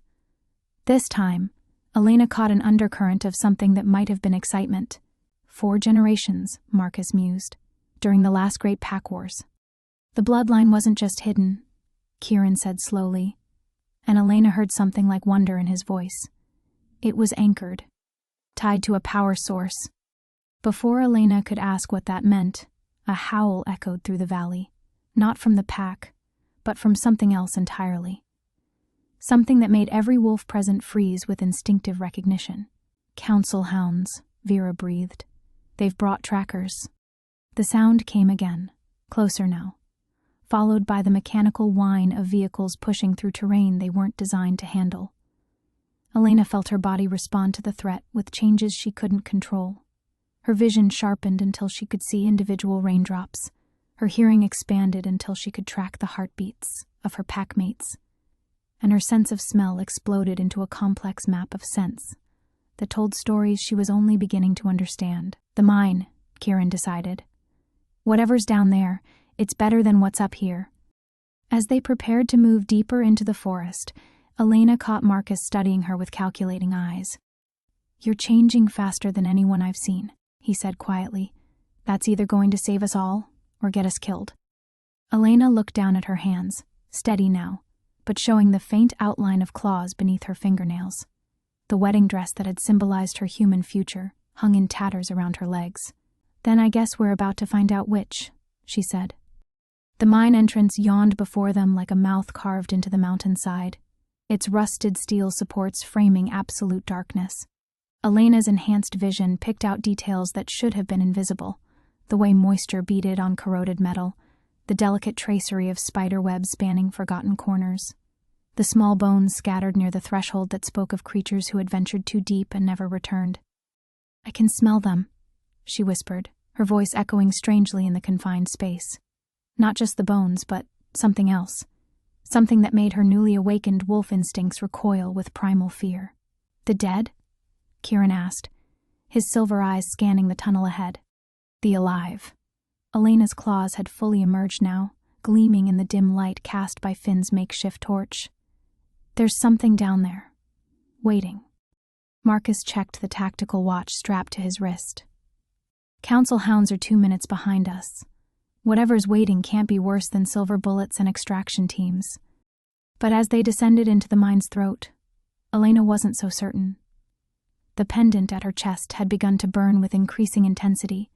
This time, Elena caught an undercurrent of something that might have been excitement. 4 generations, Marcus mused, during the last great pack wars. The bloodline wasn't just hidden, Kieran said slowly, and Elena heard something like wonder in his voice. It was anchored, tied to a power source. Before Elena could ask what that meant, a howl echoed through the valley, not from the pack, but from something else entirely. Something that made every wolf present freeze with instinctive recognition. Council hounds, Vera breathed. They've brought trackers. The sound came again, closer now, followed by the mechanical whine of vehicles pushing through terrain they weren't designed to handle. Elena felt her body respond to the threat with changes she couldn't control. Her vision sharpened until she could see individual raindrops. Her hearing expanded until she could track the heartbeats of her packmates. And her sense of smell exploded into a complex map of scents that told stories she was only beginning to understand. The mine, Kieran decided. Whatever's down there, it's better than what's up here. As they prepared to move deeper into the forest, Elena caught Marcus studying her with calculating eyes. You're changing faster than anyone I've seen, he said quietly. That's either going to save us all or get us killed. Elena looked down at her hands, steady now, but showing the faint outline of claws beneath her fingernails. The wedding dress that had symbolized her human future hung in tatters around her legs. Then I guess we're about to find out which, she said. The mine entrance yawned before them like a mouth carved into the mountainside, its rusted steel supports framing absolute darkness. Elena's enhanced vision picked out details that should have been invisible, the way moisture beaded on corroded metal, the delicate tracery of spider webs spanning forgotten corners, the small bones scattered near the threshold that spoke of creatures who had ventured too deep and never returned. I can smell them, she whispered, her voice echoing strangely in the confined space. Not just the bones, but something else. Something that made her newly awakened wolf instincts recoil with primal fear. The dead? Kieran asked, his silver eyes scanning the tunnel ahead. The alive. Elena's claws had fully emerged now, gleaming in the dim light cast by Finn's makeshift torch. There's something down there, waiting. Marcus checked the tactical watch strapped to his wrist. Council hounds are 2 minutes behind us. Whatever's waiting can't be worse than silver bullets and extraction teams. But as they descended into the mine's throat, Elena wasn't so certain. The pendant at her chest had begun to burn with increasing intensity,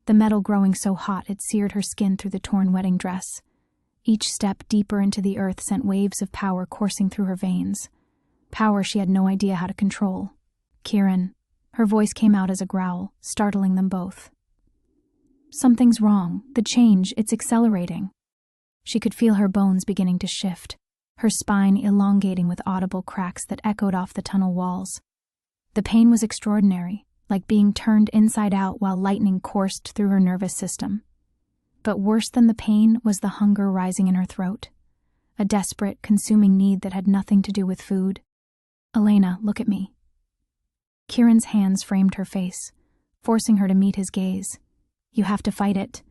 the metal growing so hot it seared her skin through the torn wedding dress. Each step deeper into the earth sent waves of power coursing through her veins, power she had no idea how to control. Kieran, her voice came out as a growl, startling them both. Something's wrong. The change, it's accelerating. She could feel her bones beginning to shift, her spine elongating with audible cracks that echoed off the tunnel walls. The pain was extraordinary, like being turned inside out while lightning coursed through her nervous system. But worse than the pain was the hunger rising in her throat, a desperate, consuming need that had nothing to do with food. "Elena, look at me." Kieran's hands framed her face, forcing her to meet his gaze. "You have to fight it.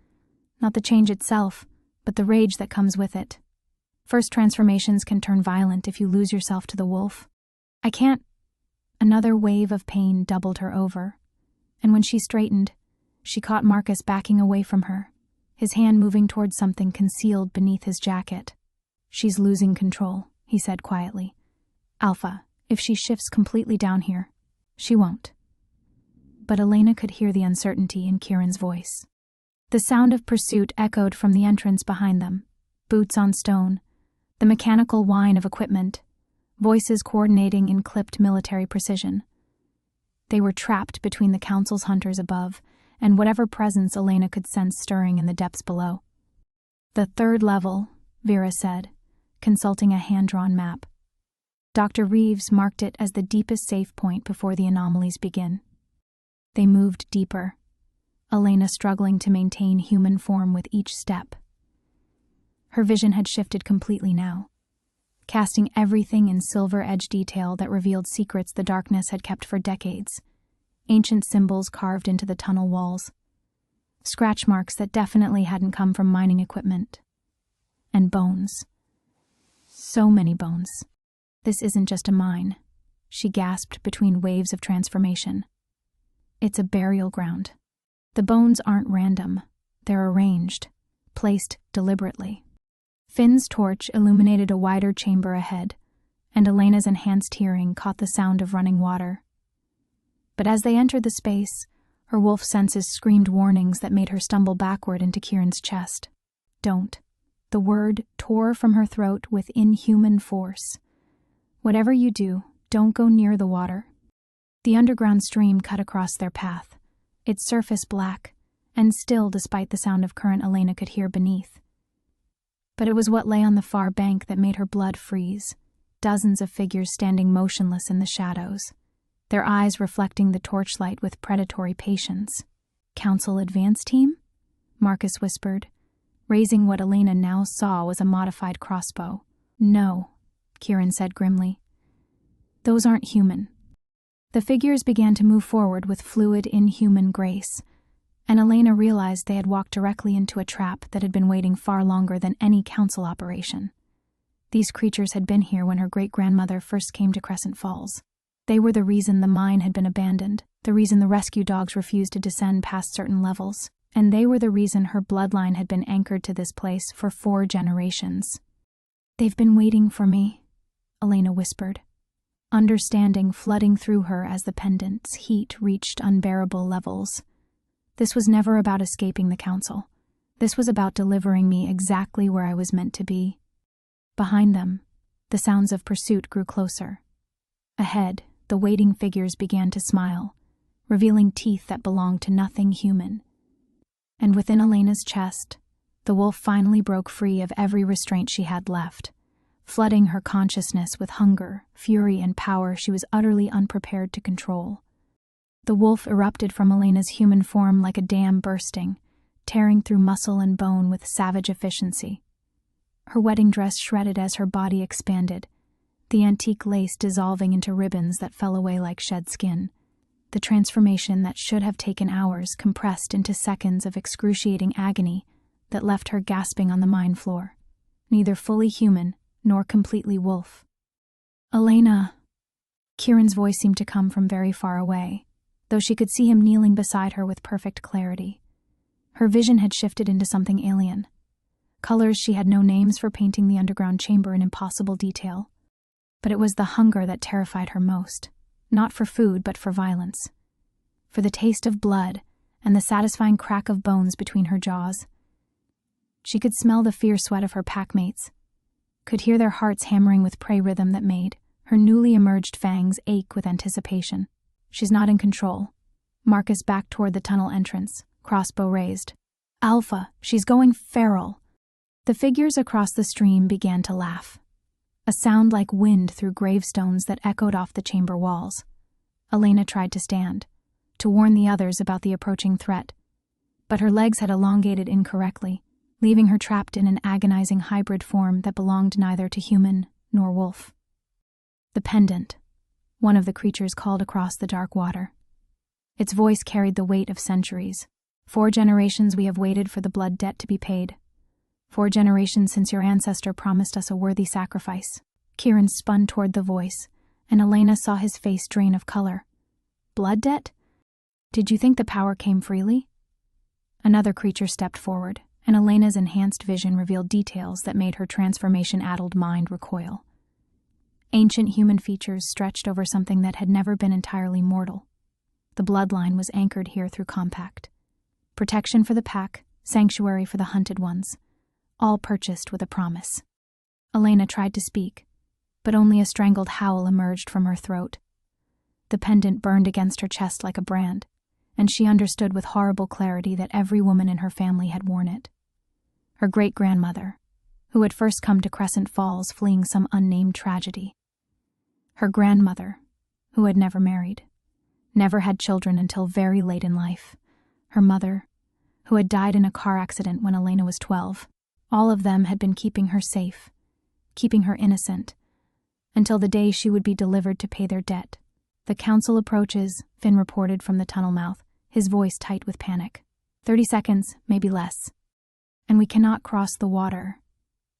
Not the change itself, but the rage that comes with it. First transformations can turn violent if you lose yourself to the wolf. I can't." Another wave of pain doubled her over, and when she straightened, she caught Marcus backing away from her, his hand moving towards something concealed beneath his jacket. "She's losing control," he said quietly. "Alpha, if she shifts completely down here, she won't." But Elena could hear the uncertainty in Kieran's voice. The sound of pursuit echoed from the entrance behind them, boots on stone, the mechanical whine of equipment, voices coordinating in clipped military precision. They were trapped between the council's hunters above and whatever presence Elena could sense stirring in the depths below. "The third level," Vera said, consulting a hand-drawn map. Dr. Reeves marked it as the deepest safe point before the anomalies begin. They moved deeper, Elena struggling to maintain human form with each step. Her vision had shifted completely now, casting everything in silver-edge detail that revealed secrets the darkness had kept for decades. Ancient symbols carved into the tunnel walls, scratch marks that definitely hadn't come from mining equipment, and bones. So many bones. "This isn't just a mine," she gasped between waves of transformation. "It's a burial ground. The bones aren't random. They're arranged, placed deliberately." Finn's torch illuminated a wider chamber ahead, and Elena's enhanced hearing caught the sound of running water. But as they entered the space, her wolf senses screamed warnings that made her stumble backward into Kieran's chest. "Don't." The word tore from her throat with inhuman force. "Whatever you do, don't go near the water." The underground stream cut across their path, its surface black, and still despite the sound of current Elena could hear beneath. But it was what lay on the far bank that made her blood freeze, dozens of figures standing motionless in the shadows, their eyes reflecting the torchlight with predatory patience. "Council advance team?" Marcus whispered, raising what Elena now saw was a modified crossbow. "No," Kieran said grimly. "Those aren't human." The figures began to move forward with fluid, inhuman grace, and Elena realized they had walked directly into a trap that had been waiting far longer than any council operation. These creatures had been here when her great-grandmother first came to Crescent Falls. They were the reason the mine had been abandoned, the reason the rescue dogs refused to descend past certain levels, and they were the reason her bloodline had been anchored to this place for 4 generations. "They've been waiting for me," Elena whispered, understanding flooding through her as the pendant's heat reached unbearable levels. This was never about escaping the council. This was about delivering me exactly where I was meant to be. Behind them, the sounds of pursuit grew closer. Ahead, the waiting figures began to smile, revealing teeth that belonged to nothing human. And within Elena's chest, the wolf finally broke free of every restraint she had left, flooding her consciousness with hunger, fury, and power she was utterly unprepared to control. The wolf erupted from Elena's human form like a dam bursting, tearing through muscle and bone with savage efficiency. Her wedding dress shredded as her body expanded, the antique lace dissolving into ribbons that fell away like shed skin. The transformation that should have taken hours compressed into seconds of excruciating agony that left her gasping on the mine floor, neither fully human nor completely wolf. "Elena!" Kieran's voice seemed to come from very far away, though she could see him kneeling beside her with perfect clarity. Her vision had shifted into something alien. Colors she had no names for painting the underground chamber in impossible detail. But it was the hunger that terrified her most, not for food but for violence. For the taste of blood and the satisfying crack of bones between her jaws. She could smell the fierce sweat of her packmates, could hear their hearts hammering with prey rhythm that made her newly emerged fangs ache with anticipation. "She's not in control." Marcus backed toward the tunnel entrance, crossbow raised. "Alpha, she's going feral." The figures across the stream began to laugh, a sound like wind through gravestones that echoed off the chamber walls. Elena tried to stand, to warn the others about the approaching threat, but her legs had elongated incorrectly, leaving her trapped in an agonizing hybrid form that belonged neither to human nor wolf. The pendant, one of the creatures called across the dark water. Its voice carried the weight of centuries. 4 generations we have waited for the blood debt to be paid. 4 generations since your ancestor promised us a worthy sacrifice. Kieran spun toward the voice, and Elena saw his face drain of color. Blood debt? Did you think the power came freely? Another creature stepped forward, and Elena's enhanced vision revealed details that made her transformation-addled mind recoil. Ancient human features stretched over something that had never been entirely mortal. The bloodline was anchored here through compact. Protection for the pack, sanctuary for the hunted ones, all purchased with a promise. Elena tried to speak, but only a strangled howl emerged from her throat. The pendant burned against her chest like a brand, and she understood with horrible clarity that every woman in her family had worn it. Her great-grandmother, who had first come to Crescent Falls fleeing some unnamed tragedy. Her grandmother, who had never married, never had children until very late in life. Her mother, who had died in a car accident when Elena was 12. All of them had been keeping her safe, keeping her innocent, until the day she would be delivered to pay their debt. The council approaches, Finn reported from the tunnel mouth, his voice tight with panic. 30 seconds, maybe less. And we cannot cross the water,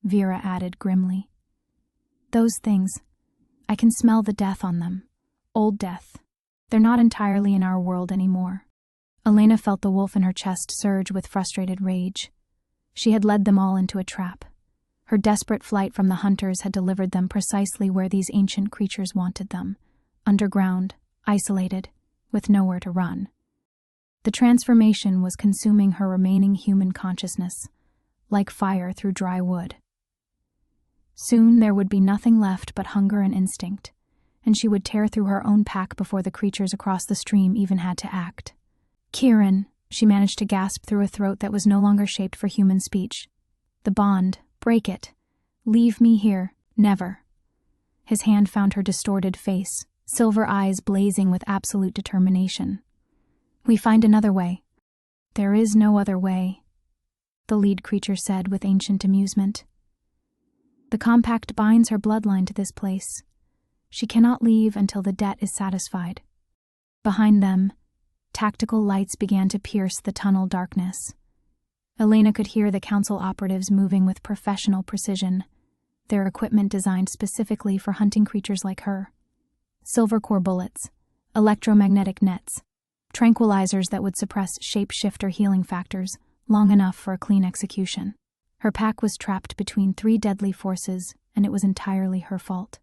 Vera added grimly. Those things, I can smell the death on them. Old death. They're not entirely in our world anymore. Elena felt the wolf in her chest surge with frustrated rage. She had led them all into a trap. Her desperate flight from the hunters had delivered them precisely where these ancient creatures wanted them, underground, isolated, with nowhere to run. The transformation was consuming her remaining human consciousness, like fire through dry wood. Soon there would be nothing left but hunger and instinct, and she would tear through her own pack before the creatures across the stream even had to act. Kieran, she managed to gasp through a throat that was no longer shaped for human speech. The bond, break it. Leave me here, never. His hand found her distorted face, silver eyes blazing with absolute determination. We find another way. There is no other way, the lead creature said with ancient amusement. The compact binds her bloodline to this place. She cannot leave until the debt is satisfied. Behind them, tactical lights began to pierce the tunnel darkness. Elena could hear the council operatives moving with professional precision, their equipment designed specifically for hunting creatures like her. Silver core bullets, electromagnetic nets, tranquilizers that would suppress shapeshifter healing factors long enough for a clean execution. Her pack was trapped between 3 deadly forces, and it was entirely her fault.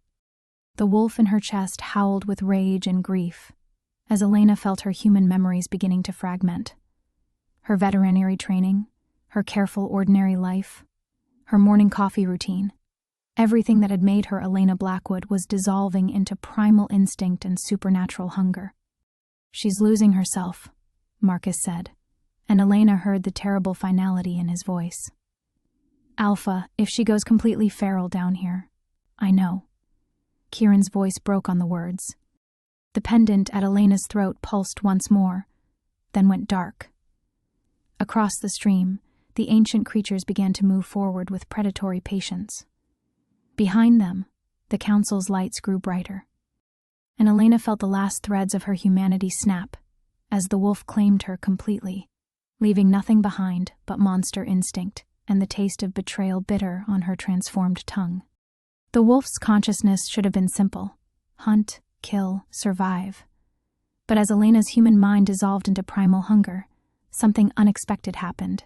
The wolf in her chest howled with rage and grief, as Elena felt her human memories beginning to fragment. Her veterinary training, her careful ordinary life, her morning coffee routine, everything that had made her Elena Blackwood was dissolving into primal instinct and supernatural hunger. She's losing herself, Marcus said, and Elena heard the terrible finality in his voice. Alpha, if she goes completely feral down here. I know. Kieran's voice broke on the words. The pendant at Elena's throat pulsed once more, then went dark. Across the stream, the ancient creatures began to move forward with predatory patience. Behind them, the council's lights grew brighter, and Elena felt the last threads of her humanity snap as the wolf claimed her completely, leaving nothing behind but monster instinct and the taste of betrayal bitter on her transformed tongue. The wolf's consciousness should have been simple: hunt, kill, survive. But as Elena's human mind dissolved into primal hunger, something unexpected happened.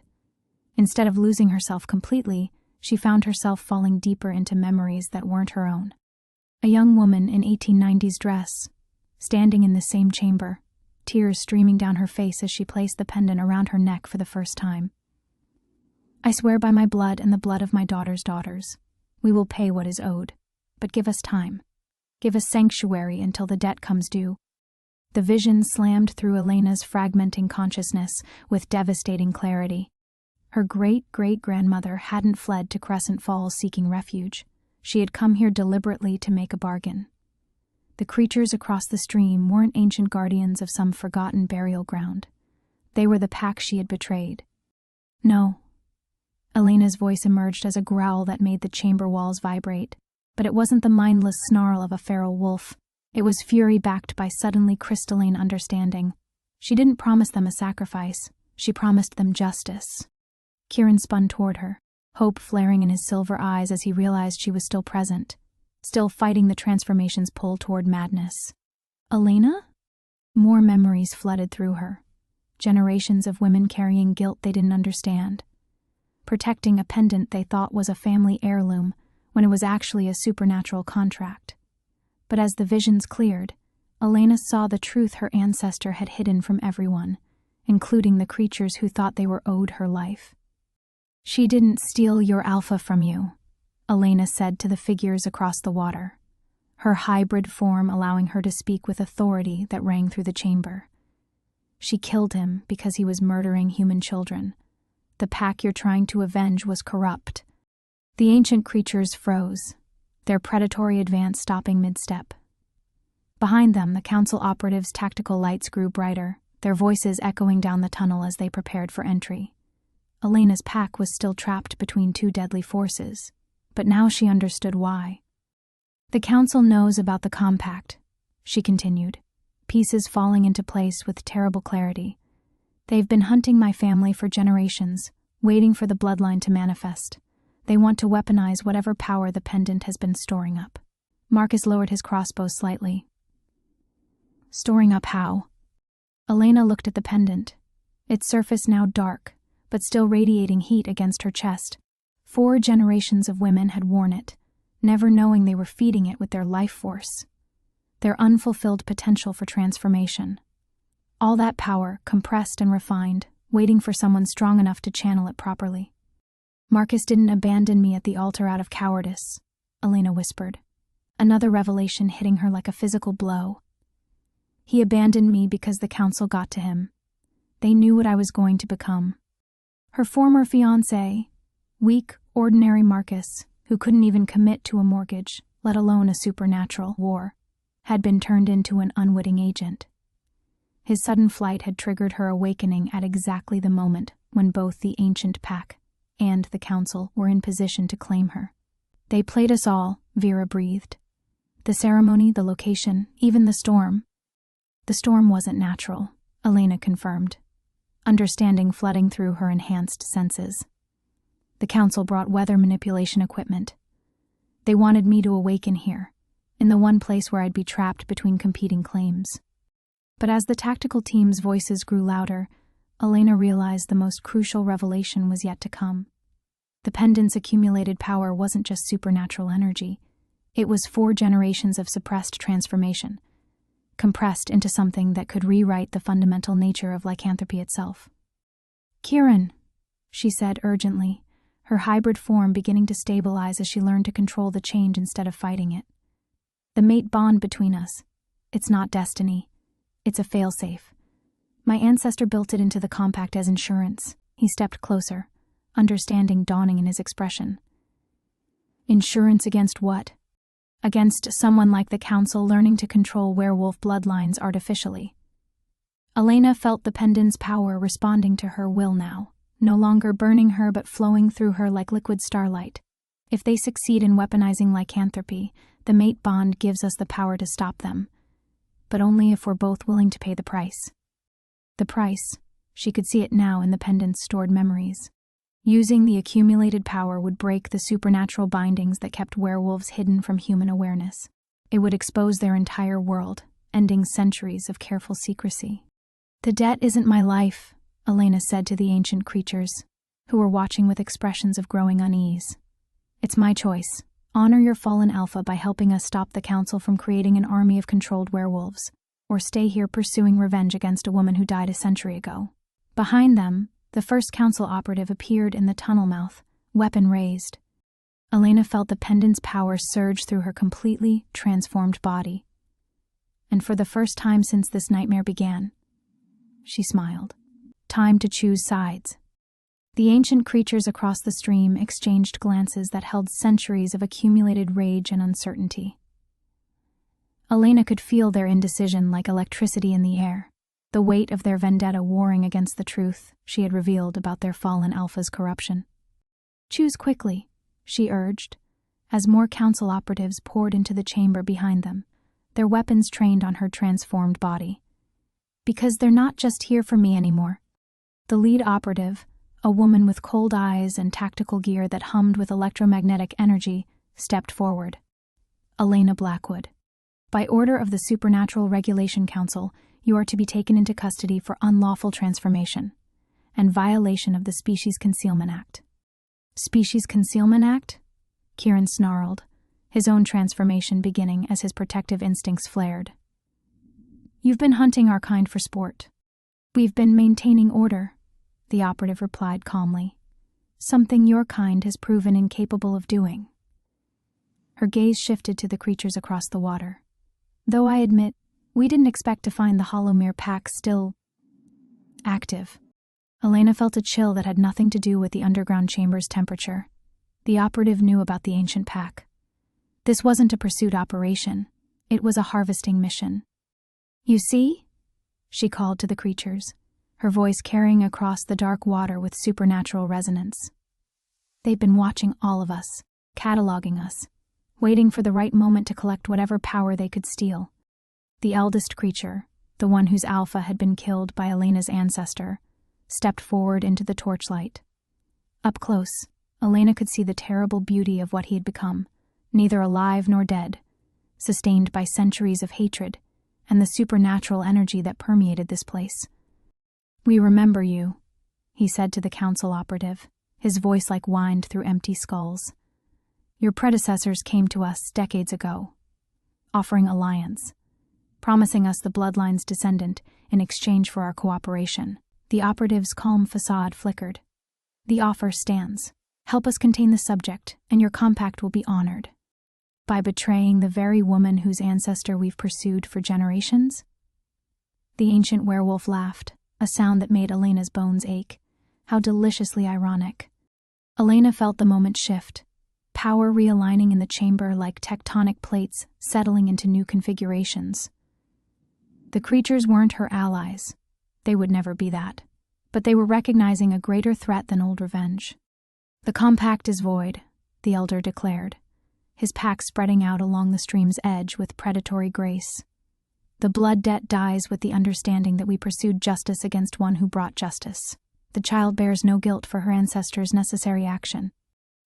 Instead of losing herself completely, she found herself falling deeper into memories that weren't her own. A young woman in 1890s dress, standing in the same chamber, tears streaming down her face as she placed the pendant around her neck for the first time. I swear by my blood and the blood of my daughter's daughters, we will pay what is owed, but give us time. Give us sanctuary until the debt comes due. The vision slammed through Elena's fragmenting consciousness with devastating clarity. Her great-great-grandmother hadn't fled to Crescent Falls seeking refuge. She had come here deliberately to make a bargain. The creatures across the stream weren't ancient guardians of some forgotten burial ground. They were the pack she had betrayed. No, Elena's voice emerged as a growl that made the chamber walls vibrate. But it wasn't the mindless snarl of a feral wolf. It was fury backed by suddenly crystalline understanding. She didn't promise them a sacrifice. She promised them justice. Kieran spun toward her, hope flaring in his silver eyes as he realized she was still present, still fighting the transformation's pull toward madness. Elena? More memories flooded through her. Generations of women carrying guilt they didn't understand. Protecting a pendant they thought was a family heirloom when it was actually a supernatural contract. But as the visions cleared, Elena saw the truth her ancestor had hidden from everyone, including the creatures who thought they were owed her life. "She didn't steal your alpha from you," Elena said to the figures across the water, her hybrid form allowing her to speak with authority that rang through the chamber. "She killed him because he was murdering human children. The pack you're trying to avenge was corrupt." The ancient creatures froze, their predatory advance stopping mid-step. Behind them, the council operatives' tactical lights grew brighter, their voices echoing down the tunnel as they prepared for entry. Elena's pack was still trapped between two deadly forces, but now she understood why. "The council knows about the compact," she continued, pieces falling into place with terrible clarity. "They've been hunting my family for generations, waiting for the bloodline to manifest. They want to weaponize whatever power the pendant has been storing up." Marcus lowered his crossbow slightly. "Storing up how?" Elena looked at the pendant, its surface now dark, but still radiating heat against her chest. 4 generations of women had worn it, never knowing they were feeding it with their life force, their unfulfilled potential for transformation. All that power, compressed and refined, waiting for someone strong enough to channel it properly. "Marcus didn't abandon me at the altar out of cowardice," Elena whispered, another revelation hitting her like a physical blow. "He abandoned me because the council got to him. They knew what I was going to become." Her former fiancé, weak, ordinary Marcus, who couldn't even commit to a mortgage, let alone a supernatural war, had been turned into an unwitting agent. His sudden flight had triggered her awakening at exactly the moment when both the ancient pack and the council were in position to claim her. "They played us all," Vera breathed. "The ceremony, the location, even the storm." "The storm wasn't natural," Elena confirmed, understanding flooding through her enhanced senses. "The council brought weather manipulation equipment. They wanted me to awaken here, in the one place where I'd be trapped between competing claims." But as the tactical team's voices grew louder, Elena realized the most crucial revelation was yet to come. The pendant's accumulated power wasn't just supernatural energy. It was 4 generations of suppressed transformation, compressed into something that could rewrite the fundamental nature of lycanthropy itself. "Kieran," she said urgently, her hybrid form beginning to stabilize as she learned to control the change instead of fighting it. "The mate bond between us, it's not destiny. It's a failsafe. My ancestor built it into the compact as insurance." He stepped closer, understanding dawning in his expression. "Insurance against what?" "Against someone like the council learning to control werewolf bloodlines artificially." Elena felt the pendant's power responding to her will now, no longer burning her but flowing through her like liquid starlight. "If they succeed in weaponizing lycanthropy, the mate bond gives us the power to stop them. But only if we're both willing to pay the price." The price, she could see it now in the pendant's stored memories. Using the accumulated power would break the supernatural bindings that kept werewolves hidden from human awareness. It would expose their entire world, ending centuries of careful secrecy. "The debt isn't my life," Elena said to the ancient creatures, who were watching with expressions of growing unease. "It's my choice. Honor your fallen alpha by helping us stop the council from creating an army of controlled werewolves, or stay here pursuing revenge against a woman who died a century ago." Behind them, the first council operative appeared in the tunnel mouth, weapon raised. Elena felt the pendant's power surge through her completely transformed body. And for the first time since this nightmare began, she smiled. Time to choose sides. The ancient creatures across the stream exchanged glances that held centuries of accumulated rage and uncertainty. Elena could feel their indecision like electricity in the air, the weight of their vendetta warring against the truth she had revealed about their fallen alpha's corruption. Choose quickly, she urged, as more council operatives poured into the chamber behind them, their weapons trained on her transformed body. Because they're not just here for me anymore. The lead operative, a woman with cold eyes and tactical gear that hummed with electromagnetic energy, stepped forward. Elena Blackwood. By order of the Supernatural Regulation Council, you are to be taken into custody for unlawful transformation and violation of the Species Concealment Act. Species Concealment Act? Kieran snarled, his own transformation beginning as his protective instincts flared. You've been hunting our kind for sport. We've been maintaining order, the operative replied calmly. Something your kind has proven incapable of doing. Her gaze shifted to the creatures across the water. Though I admit, we didn't expect to find the Hollowmere pack still active. Elena felt a chill that had nothing to do with the underground chamber's temperature. The operative knew about the ancient pack. This wasn't a pursuit operation. It was a harvesting mission. You see? She called to the creatures, her voice carrying across the dark water with supernatural resonance. They've been watching all of us, cataloging us, waiting for the right moment to collect whatever power they could steal. The eldest creature, the one whose alpha had been killed by Elena's ancestor, stepped forward into the torchlight. Up close, Elena could see the terrible beauty of what he had become, neither alive nor dead, sustained by centuries of hatred and the supernatural energy that permeated this place. We remember you, he said to the council operative, his voice like whined through empty skulls. Your predecessors came to us decades ago, offering alliance, promising us the bloodline's descendant in exchange for our cooperation. The operative's calm facade flickered. The offer stands. Help us contain the subject, and your compact will be honored. By betraying the very woman whose ancestor we've pursued for generations? The ancient werewolf laughed, a sound that made Elena's bones ache. How deliciously ironic. Elena felt the moment shift, power realigning in the chamber like tectonic plates settling into new configurations. The creatures weren't her allies. They would never be that. But they were recognizing a greater threat than old revenge. The compact is void, the elder declared, his pack spreading out along the stream's edge with predatory grace. The blood debt dies with the understanding that we pursued justice against one who brought justice. The child bears no guilt for her ancestors' necessary action.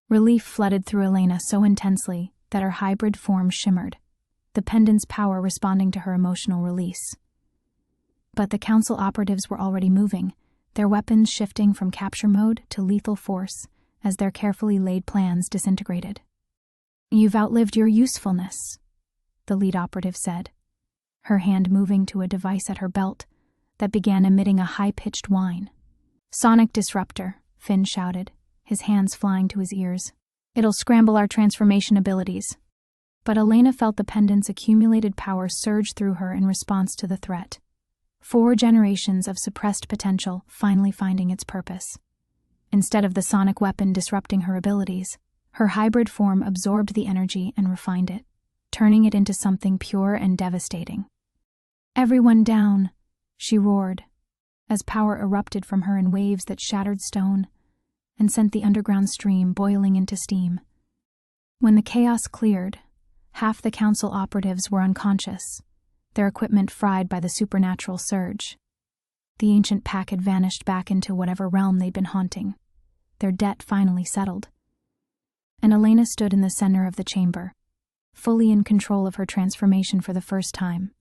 Relief flooded through Elena so intensely that her hybrid form shimmered, the pendant's power responding to her emotional release. But the council operatives were already moving, their weapons shifting from capture mode to lethal force as their carefully laid plans disintegrated. You've outlived your usefulness, the lead operative said, her hand moving to a device at her belt that began emitting a high-pitched whine. Sonic disruptor, Finn shouted, his hands flying to his ears. It'll scramble our transformation abilities. But Elena felt the pendant's accumulated power surge through her in response to the threat. 4 generations of suppressed potential finally finding its purpose. Instead of the sonic weapon disrupting her abilities, her hybrid form absorbed the energy and refined it, turning it into something pure and devastating. Everyone down, she roared, as power erupted from her in waves that shattered stone and sent the underground stream boiling into steam. When the chaos cleared, half the council operatives were unconscious, their equipment fried by the supernatural surge. The ancient pack had vanished back into whatever realm they'd been haunting, their debt finally settled. And Elena stood in the center of the chamber, fully in control of her transformation for the first time,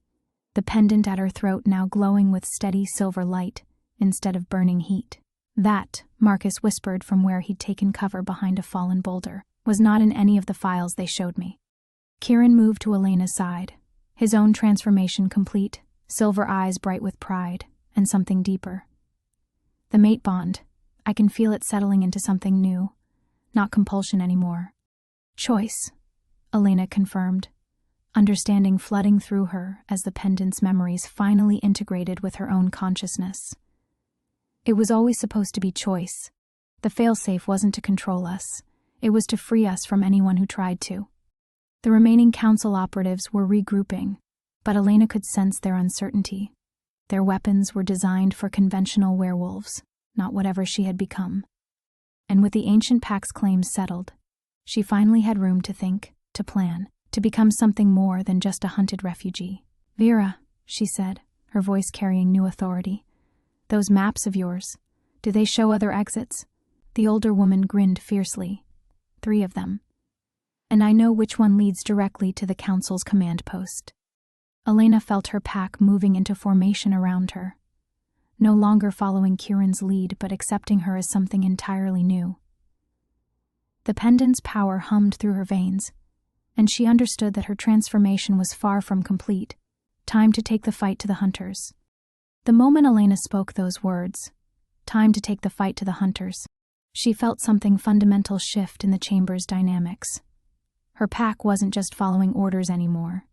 the pendant at her throat now glowing with steady silver light instead of burning heat. That, Marcus whispered from where he'd taken cover behind a fallen boulder, was not in any of the files they showed me. Kieran moved to Elena's side, his own transformation complete, silver eyes bright with pride, and something deeper. The mate bond, I can feel it settling into something new, not compulsion anymore. Choice, Elena confirmed, understanding flooding through her as the pendant's memories finally integrated with her own consciousness. It was always supposed to be choice. The failsafe wasn't to control us, it was to free us from anyone who tried to. The remaining council operatives were regrouping, but Elena could sense their uncertainty. Their weapons were designed for conventional werewolves, not whatever she had become. and with the ancient pack's claims settled, she finally had room to think, to plan, to become something more than just a hunted refugee. "Vera," she said, her voice carrying new authority, "those maps of yours, do they show other exits?" The older woman grinned fiercely. "3 of them. And I know which one leads directly to the Council's command post." Elena felt her pack moving into formation around her, no longer following Kieran's lead but accepting her as something entirely new. The pendant's power hummed through her veins, and she understood that her transformation was far from complete. Time to take the fight to the hunters. The moment Elena spoke those words, "time to take the fight to the hunters," she felt something fundamental shift in the chamber's dynamics. Her pack wasn't just following orders anymore.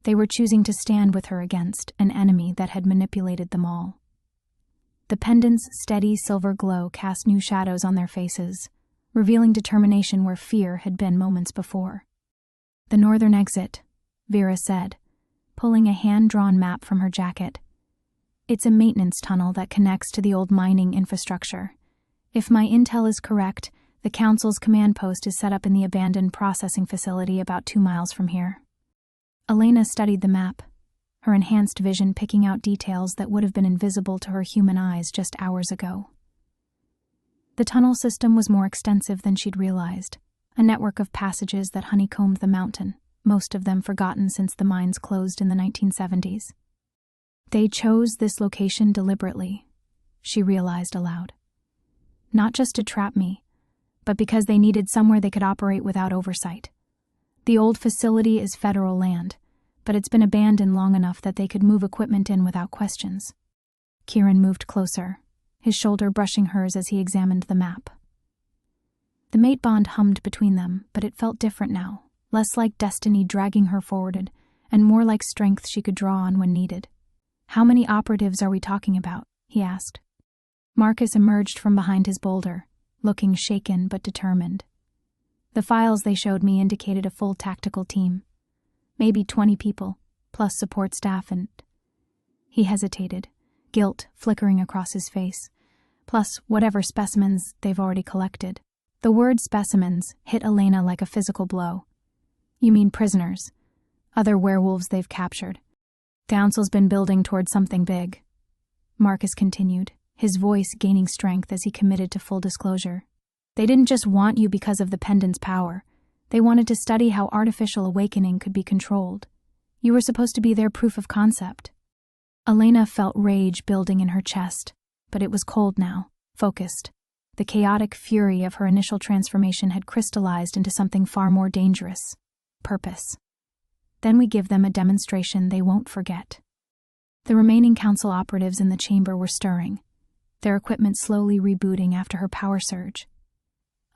They were choosing to stand with her against an enemy that had manipulated them all. The pendant's steady silver glow cast new shadows on their faces, revealing determination where fear had been moments before. "The northern exit," Vera said, pulling a hand-drawn map from her jacket. "It's a maintenance tunnel that connects to the old mining infrastructure. If my intel is correct, the Council's command post is set up in the abandoned processing facility about 2 miles from here." Elena studied the map, her enhanced vision picking out details that would have been invisible to her human eyes just hours ago. The tunnel system was more extensive than she'd realized, a network of passages that honeycombed the mountain, most of them forgotten since the mines closed in the 1970s. They chose this location deliberately, she realized aloud. Not just to trap me, but because they needed somewhere they could operate without oversight. The old facility is federal land, but it's been abandoned long enough that they could move equipment in without questions. Kieran moved closer, his shoulder brushing hers as he examined the map. The mate bond hummed between them, but it felt different now, less like destiny dragging her forward, and more like strength she could draw on when needed. "How many operatives are we talking about?" he asked. Marcus emerged from behind his boulder, looking shaken but determined. "The files they showed me indicated a full tactical team. Maybe 20 people, plus support staff and—" He hesitated, guilt flickering across his face, "plus whatever specimens they've already collected." The word specimens hit Elena like a physical blow. "You mean prisoners, other werewolves they've captured. Council's been building towards something big," Marcus continued, his voice gaining strength as he committed to full disclosure. "They didn't just want you because of the pendant's power. They wanted to study how artificial awakening could be controlled. You were supposed to be their proof of concept." Elena felt rage building in her chest, but it was cold now, focused. The chaotic fury of her initial transformation had crystallized into something far more dangerous: purpose. "Then we give them a demonstration they won't forget." The remaining Council operatives in the chamber were stirring, their equipment slowly rebooting after her power surge.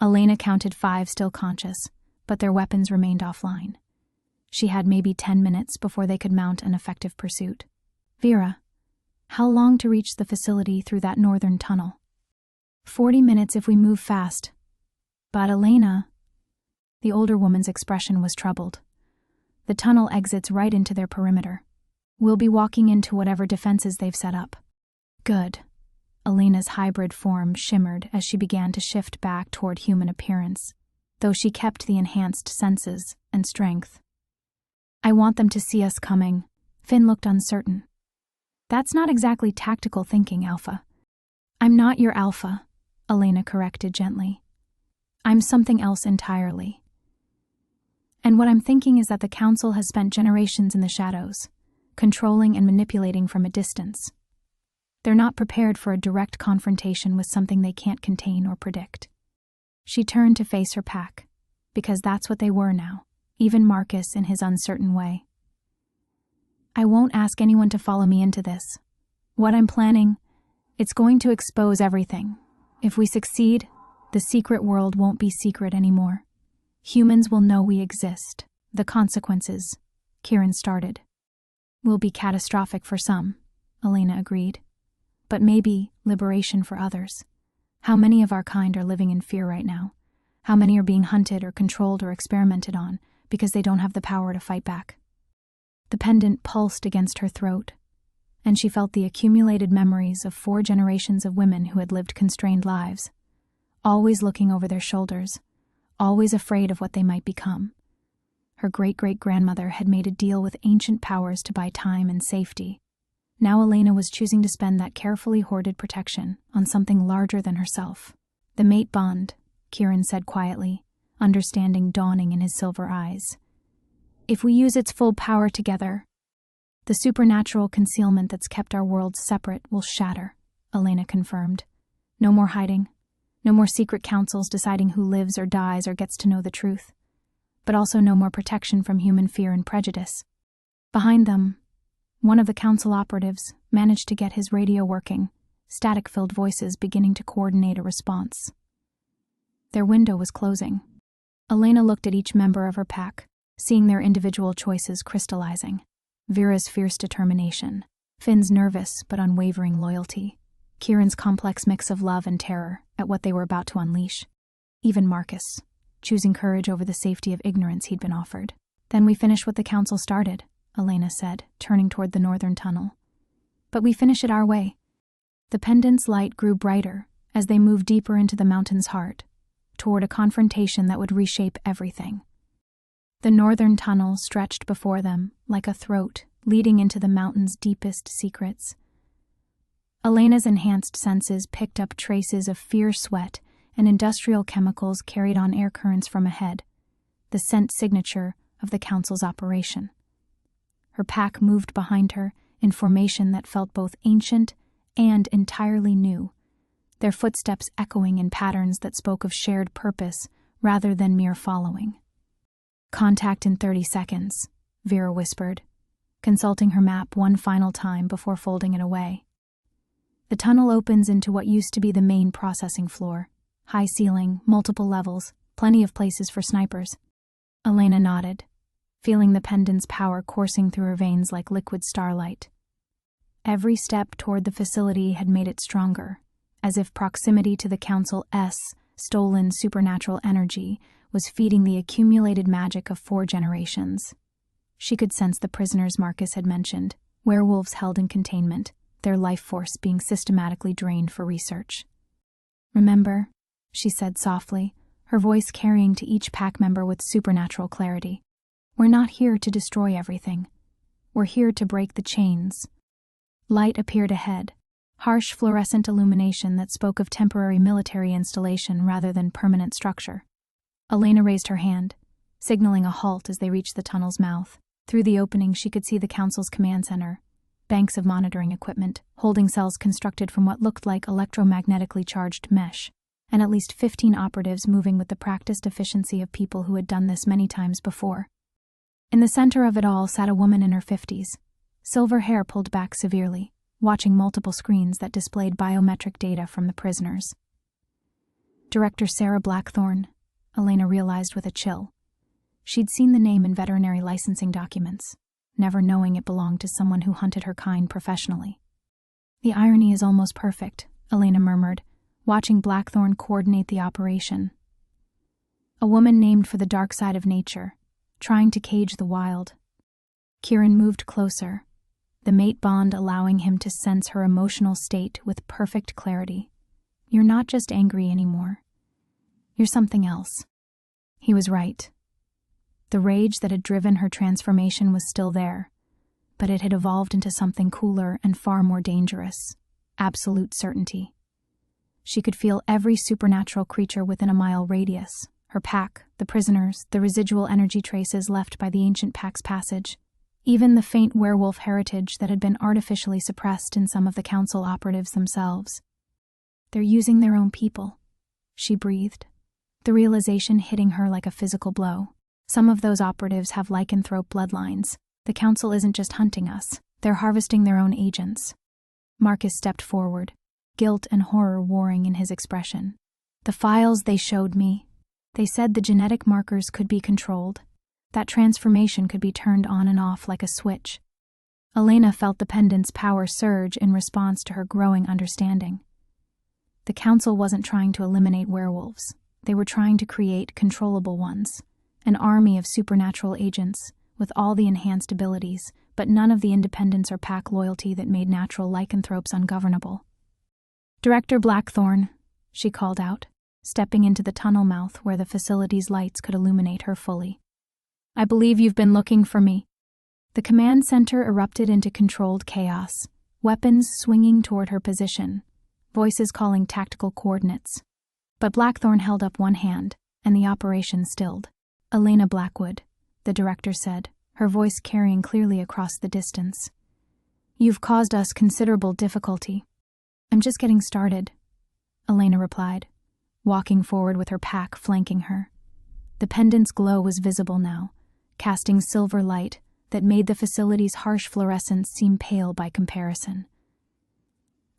Elena counted 5 still conscious, but their weapons remained offline. She had maybe 10 minutes before they could mount an effective pursuit. "Vera, how long to reach the facility through that northern tunnel?" 40 minutes if we move fast." "But Elena—" The older woman's expression was troubled. "The tunnel exits right into their perimeter. We'll be walking into whatever defenses they've set up." "Good." Elena's hybrid form shimmered as she began to shift back toward human appearance, though she kept the enhanced senses and strength. "I want them to see us coming." Finn looked uncertain. "That's not exactly tactical thinking, Alpha." "I'm not your Alpha," Elena corrected gently. "I'm something else entirely. And what I'm thinking is that the Council has spent generations in the shadows, controlling and manipulating from a distance. They're not prepared for a direct confrontation with something they can't contain or predict." She turned to face her pack, because that's what they were now, even Marcus in his uncertain way. "I won't ask anyone to follow me into this. What I'm planning, it's going to expose everything. If we succeed, the secret world won't be secret anymore. Humans will know we exist. The consequences," Kieran started, "will be catastrophic for some," Elena agreed. "But maybe liberation for others. How many of our kind are living in fear right now? How many are being hunted or controlled or experimented on because they don't have the power to fight back?" The pendant pulsed against her throat, and she felt the accumulated memories of 4 generations of women who had lived constrained lives, always looking over their shoulders, always afraid of what they might become. Her great-great-grandmother had made a deal with ancient powers to buy time and safety. Now Elena was choosing to spend that carefully hoarded protection on something larger than herself. The mate bond, Kieran said quietly, understanding dawning in his silver eyes. If we use its full power together, the supernatural concealment that's kept our worlds separate will shatter, Elena confirmed. No more hiding, no more secret councils deciding who lives or dies or gets to know the truth, but also no more protection from human fear and prejudice. Behind them, one of the council operatives managed to get his radio working, static-filled voices beginning to coordinate a response. Their window was closing. Elena looked at each member of her pack, seeing their individual choices crystallizing. Vera's fierce determination, Finn's nervous but unwavering loyalty, Kieran's complex mix of love and terror at what they were about to unleash. Even Marcus, choosing courage over the safety of ignorance he'd been offered. Then we finish what the council started, Elena said, turning toward the northern tunnel. But we finish it our way. The pendant's light grew brighter as they moved deeper into the mountain's heart, toward a confrontation that would reshape everything. The northern tunnel stretched before them like a throat leading into the mountain's deepest secrets. Elena's enhanced senses picked up traces of fierce sweat and industrial chemicals carried on air currents from ahead, the scent signature of the council's operation. Her pack moved behind her in formation that felt both ancient and entirely new, their footsteps echoing in patterns that spoke of shared purpose rather than mere following. "Contact in 30 seconds, Vera whispered, consulting her map one final time before folding it away. The tunnel opens into what used to be the main processing floor. High ceiling, multiple levels, plenty of places for snipers. Elena nodded, feeling the pendant's power coursing through her veins like liquid starlight. Every step toward the facility had made it stronger, as if proximity to the Council's stolen supernatural energy was feeding the accumulated magic of 4 generations. She could sense the prisoners Marcus had mentioned, werewolves held in containment, their life force being systematically drained for research. "Remember," she said softly, her voice carrying to each pack member with supernatural clarity, "we're not here to destroy everything. We're here to break the chains." Light appeared ahead, harsh fluorescent illumination that spoke of temporary military installation rather than permanent structure. Elena raised her hand, signaling a halt as they reached the tunnel's mouth. Through the opening, she could see the council's command center, banks of monitoring equipment, holding cells constructed from what looked like electromagnetically charged mesh, and at least 15 operatives moving with the practiced efficiency of people who had done this many times before. In the center of it all sat a woman in her 50s, silver hair pulled back severely, watching multiple screens that displayed biometric data from the prisoners. Director Sarah Blackthorne, Elena realized with a chill. She'd seen the name in veterinary licensing documents, never knowing it belonged to someone who hunted her kind professionally. "The irony is almost perfect," Elena murmured, watching Blackthorne coordinate the operation. A woman named for the dark side of nature, trying to cage the wild. Kieran moved closer, the mate bond allowing him to sense her emotional state with perfect clarity. "You're not just angry anymore. You're something else." He was right. The rage that had driven her transformation was still there, but it had evolved into something cooler and far more dangerous: absolute certainty. She could feel every supernatural creature within a mile radius, her pack, the prisoners, the residual energy traces left by the ancient pack's passage, even the faint werewolf heritage that had been artificially suppressed in some of the council operatives themselves. "They're using their own people," she breathed, the realization hitting her like a physical blow. "Some of those operatives have lycanthrope bloodlines. The council isn't just hunting us, they're harvesting their own agents." Marcus stepped forward, guilt and horror warring in his expression. "The files they showed me, they said the genetic markers could be controlled, that transformation could be turned on and off like a switch." Elena felt the pendant's power surge in response to her growing understanding. The council wasn't trying to eliminate werewolves. They were trying to create controllable ones, an army of supernatural agents with all the enhanced abilities, but none of the independence or pack loyalty that made natural lycanthropes ungovernable. "Director Blackthorne," she called out, stepping into the tunnel mouth where the facility's lights could illuminate her fully. "I believe you've been looking for me." The command center erupted into controlled chaos, weapons swinging toward her position, voices calling tactical coordinates. But Blackthorn held up one hand, and the operation stilled. "Elena Blackwood," the director said, her voice carrying clearly across the distance. "You've caused us considerable difficulty." "I'm just getting started," Elena replied, walking forward with her pack flanking her. The pendant's glow was visible now, casting silver light that made the facility's harsh fluorescence seem pale by comparison.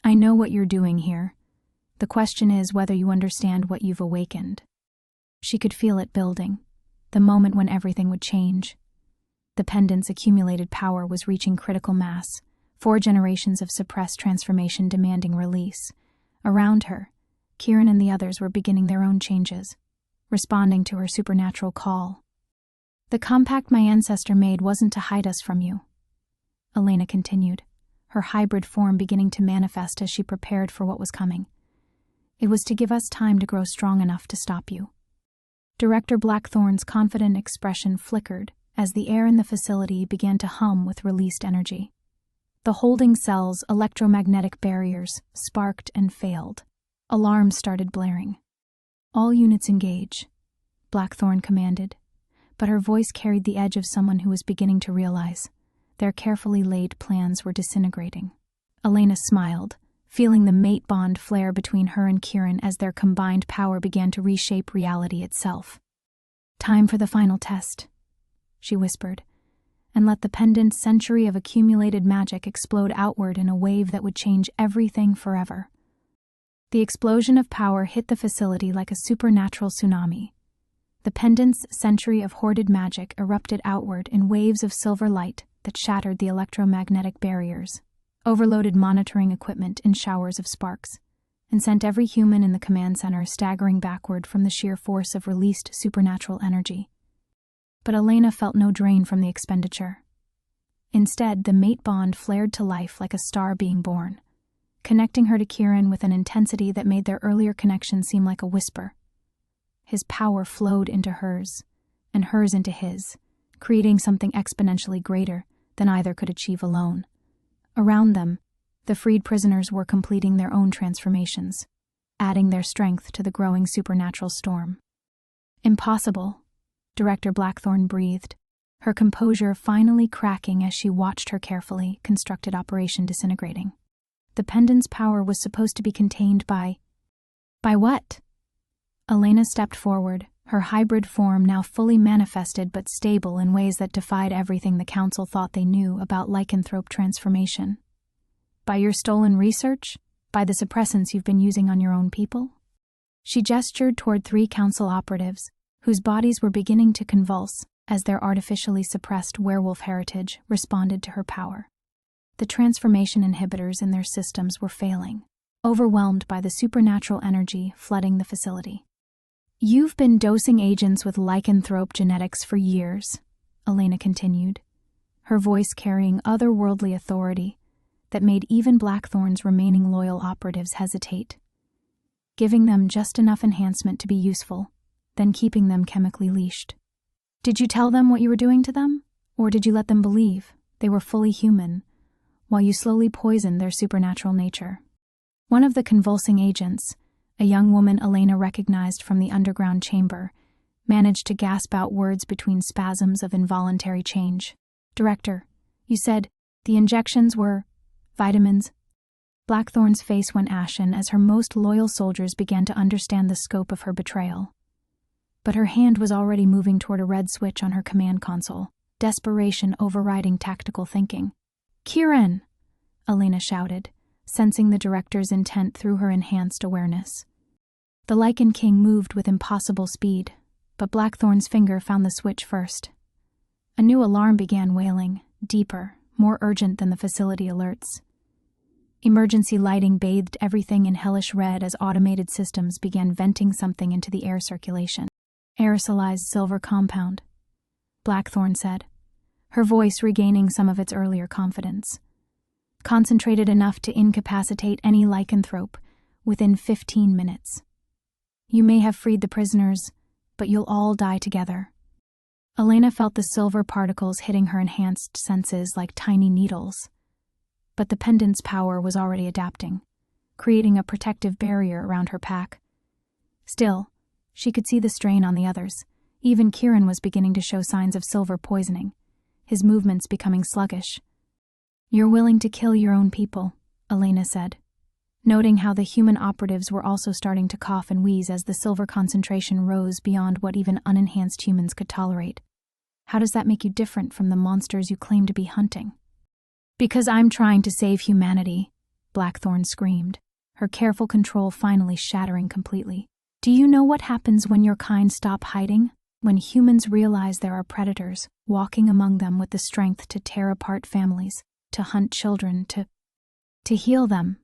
"I know what you're doing here. The question is whether you understand what you've awakened." She could feel it building, the moment when everything would change. The pendant's accumulated power was reaching critical mass, 4 generations of suppressed transformation demanding release. Around her, Kieran and the others were beginning their own changes, responding to her supernatural call. "The compact my ancestor made wasn't to hide us from you," Elena continued, her hybrid form beginning to manifest as she prepared for what was coming. "It was to give us time to grow strong enough to stop you." Director Blackthorn's confident expression flickered as the air in the facility began to hum with released energy. The holding cell's electromagnetic barriers sparked and failed. Alarms started blaring. "All units engage," Blackthorn commanded, but her voice carried the edge of someone who was beginning to realize their carefully laid plans were disintegrating. Elena smiled, feeling the mate bond flare between her and Kieran as their combined power began to reshape reality itself. "Time for the final test," she whispered, and let the pendant's century of accumulated magic explode outward in a wave that would change everything forever. The explosion of power hit the facility like a supernatural tsunami. The pendant's century of hoarded magic erupted outward in waves of silver light that shattered the electromagnetic barriers, overloaded monitoring equipment in showers of sparks, and sent every human in the command center staggering backward from the sheer force of released supernatural energy. But Elena felt no drain from the expenditure. Instead, the mate bond flared to life like a star being born, connecting her to Kieran with an intensity that made their earlier connection seem like a whisper. His power flowed into hers, and hers into his, creating something exponentially greater than either could achieve alone. Around them, the freed prisoners were completing their own transformations, adding their strength to the growing supernatural storm. "Impossible," Director Blackthorn breathed, her composure finally cracking as she watched her carefully constructed operation disintegrating. The pendant's power was supposed to be contained by what? Elena stepped forward, her hybrid form now fully manifested but stable in ways that defied everything the council thought they knew about lycanthrope transformation. "By your stolen research? By the suppressants you've been using on your own people?" She gestured toward 3 council operatives, whose bodies were beginning to convulse as their artificially suppressed werewolf heritage responded to her power. The transformation inhibitors in their systems were failing, overwhelmed by the supernatural energy flooding the facility. "You've been dosing agents with lycanthrope genetics for years," Elena continued, her voice carrying otherworldly authority that made even Blackthorn's remaining loyal operatives hesitate. "Giving them just enough enhancement to be useful, then keeping them chemically leashed. Did you tell them what you were doing to them, or did you let them believe they were fully human, while you slowly poisoned their supernatural nature?" One of the convulsing agents, a young woman Elena recognized from the underground chamber, managed to gasp out words between spasms of involuntary change. "Director, you said the injections were vitamins." Blackthorn's face went ashen as her most loyal soldiers began to understand the scope of her betrayal. But her hand was already moving toward a red switch on her command console, desperation overriding tactical thinking. "Kieran!" Elena shouted, sensing the director's intent through her enhanced awareness. The Lycan King moved with impossible speed, but Blackthorn's finger found the switch first. A new alarm began wailing, deeper, more urgent than the facility alerts. Emergency lighting bathed everything in hellish red as automated systems began venting something into the air circulation. "Aerosolized silver compound," Blackthorn said, her voice regaining some of its earlier confidence. "Concentrated enough to incapacitate any lycanthrope within 15 minutes. You may have freed the prisoners, but you'll all die together. Elena felt the silver particles hitting her enhanced senses like tiny needles. But the pendant's power was already adapting, creating a protective barrier around her pack. Still, she could see the strain on the others. Even Kieran was beginning to show signs of silver poisoning, his movements becoming sluggish. "You're willing to kill your own people," Elena said, noting how the human operatives were also starting to cough and wheeze as the silver concentration rose beyond what even unenhanced humans could tolerate. "How does that make you different from the monsters you claim to be hunting?" "Because I'm trying to save humanity," Blackthorn screamed, her careful control finally shattering completely. "Do you know what happens when your kind stop hiding? When humans realize there are predators walking among them with the strength to tear apart families, to hunt children, to heal them,"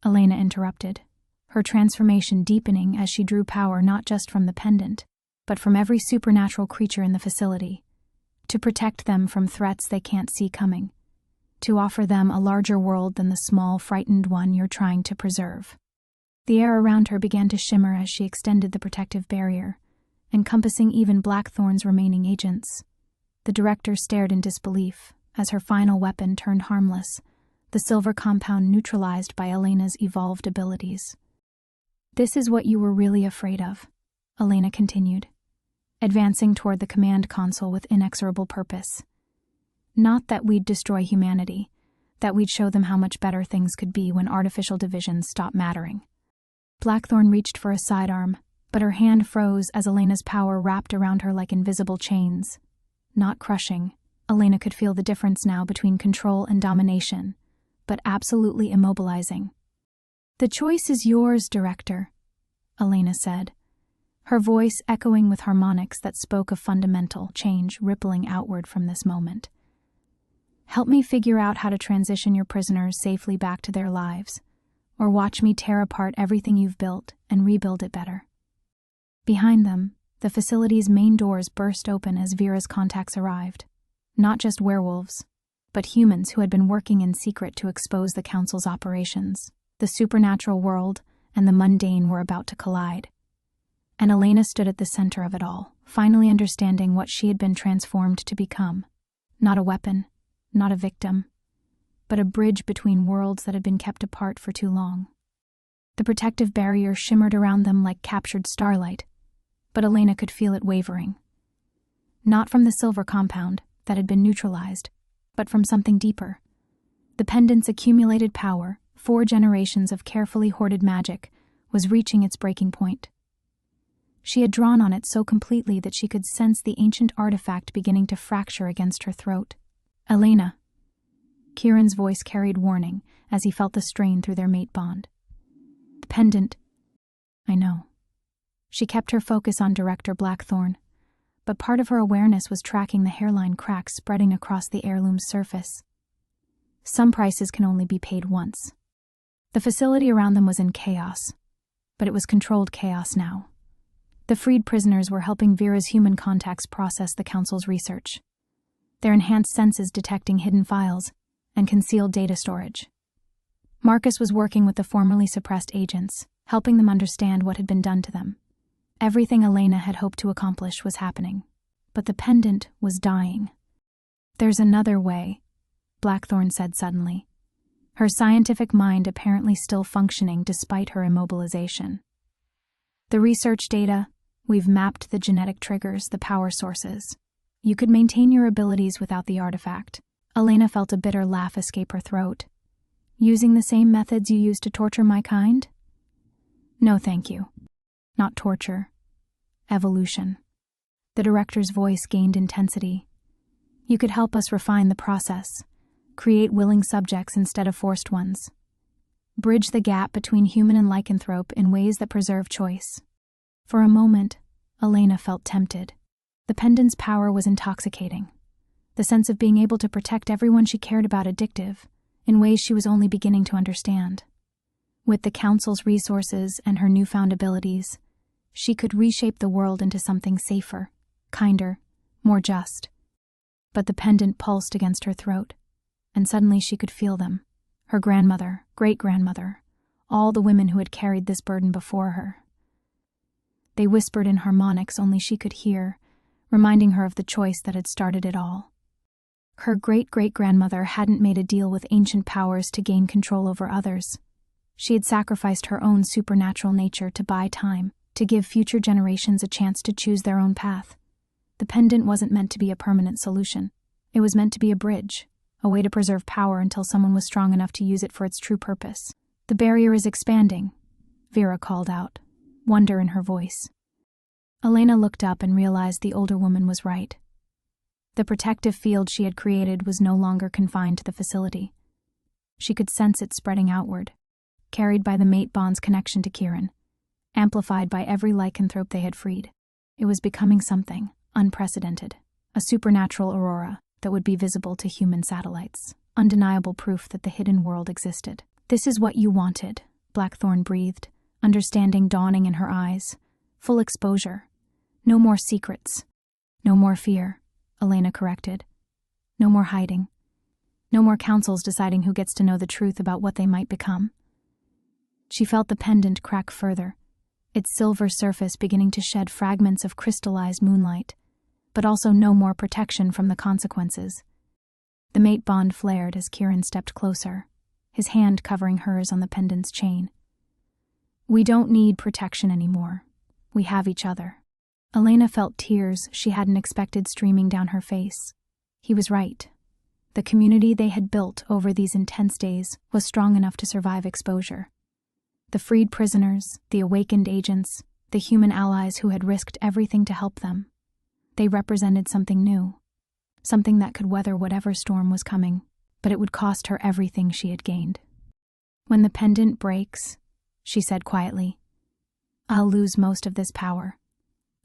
Elena interrupted, her transformation deepening as she drew power not just from the pendant, but from every supernatural creature in the facility, to protect them from threats they can't see coming, to offer them a larger world than the small, frightened one you're trying to preserve. The air around her began to shimmer as she extended the protective barrier, encompassing even Blackthorn's remaining agents. The director stared in disbelief as her final weapon turned harmless, the silver compound neutralized by Elena's evolved abilities. "This is what you were really afraid of," Elena continued, advancing toward the command console with inexorable purpose. "Not that we'd destroy humanity, that we'd show them how much better things could be when artificial divisions stop mattering." Blackthorn reached for a sidearm, but her hand froze as Elena's power wrapped around her like invisible chains. Not crushing, Elena could feel the difference now between control and domination, but absolutely immobilizing. "The choice is yours, Director," Elena said, her voice echoing with harmonics that spoke of fundamental change rippling outward from this moment. "Help me figure out how to transition your prisoners safely back to their lives, or watch me tear apart everything you've built and rebuild it better." Behind them, the facility's main doors burst open as Vera's contacts arrived. Not just werewolves, but humans who had been working in secret to expose the Council's operations. The supernatural world and the mundane were about to collide. And Elena stood at the center of it all, finally understanding what she had been transformed to become. Not a weapon, not a victim, but a bridge between worlds that had been kept apart for too long. The protective barrier shimmered around them like captured starlight, but Elena could feel it wavering. Not from the silver compound that had been neutralized, but from something deeper. The pendant's accumulated power, 4 generations of carefully hoarded magic, was reaching its breaking point. She had drawn on it so completely that she could sense the ancient artifact beginning to fracture against her throat. "Elena." Kieran's voice carried warning as he felt the strain through their mate bond. "The pendant." "I know." She kept her focus on Director Blackthorn, but part of her awareness was tracking the hairline cracks spreading across the heirloom's surface. Some prices can only be paid once. The facility around them was in chaos, but it was controlled chaos now. The freed prisoners were helping Vera's human contacts process the Council's research, their enhanced senses detecting hidden files and concealed data storage. Marcus was working with the formerly suppressed agents, helping them understand what had been done to them. Everything Elena had hoped to accomplish was happening, but the pendant was dying. "There's another way," Blackthorn said suddenly, her scientific mind apparently still functioning despite her immobilization. "The research data, we've mapped the genetic triggers, the power sources. You could maintain your abilities without the artifact." Elena felt a bitter laugh escape her throat. "Using the same methods you used to torture my kind?" "No, thank you. Not torture. Evolution." The director's voice gained intensity. "You could help us refine the process, create willing subjects instead of forced ones. Bridge the gap between human and lycanthrope in ways that preserve choice." For a moment, Elena felt tempted. The pendant's power was intoxicating. The sense of being able to protect everyone she cared about addictive, in ways she was only beginning to understand. With the Council's resources and her newfound abilities, she could reshape the world into something safer, kinder, more just. But the pendant pulsed against her throat, and suddenly she could feel them. Her grandmother, great-grandmother, all the women who had carried this burden before her. They whispered in harmonics only she could hear, reminding her of the choice that had started it all. Her great-great-grandmother hadn't made a deal with ancient powers to gain control over others. She had sacrificed her own supernatural nature to buy time, to give future generations a chance to choose their own path. The pendant wasn't meant to be a permanent solution. It was meant to be a bridge, a way to preserve power until someone was strong enough to use it for its true purpose. "The barrier is expanding," Vera called out, wonder in her voice. Elena looked up and realized the older woman was right. The protective field she had created was no longer confined to the facility. She could sense it spreading outward, carried by the mate bond's connection to Kieran, amplified by every lycanthrope they had freed. It was becoming something unprecedented, a supernatural aurora that would be visible to human satellites, undeniable proof that the hidden world existed. "This is what you wanted," Blackthorn breathed, understanding dawning in her eyes. "Full exposure. No more secrets. No more fear," Elena corrected. "No more hiding. No more councils deciding who gets to know the truth about what they might become." She felt the pendant crack further, its silver surface beginning to shed fragments of crystallized moonlight, but also no more protection from the consequences. The mate bond flared as Kieran stepped closer, his hand covering hers on the pendant's chain. "We don't need protection anymore. We have each other." Elena felt tears she hadn't expected streaming down her face. He was right. The community they had built over these intense days was strong enough to survive exposure. The freed prisoners, the awakened agents, the human allies who had risked everything to help them. They represented something new, something that could weather whatever storm was coming, but it would cost her everything she had gained. "When the pendant breaks," she said quietly, "I'll lose most of this power.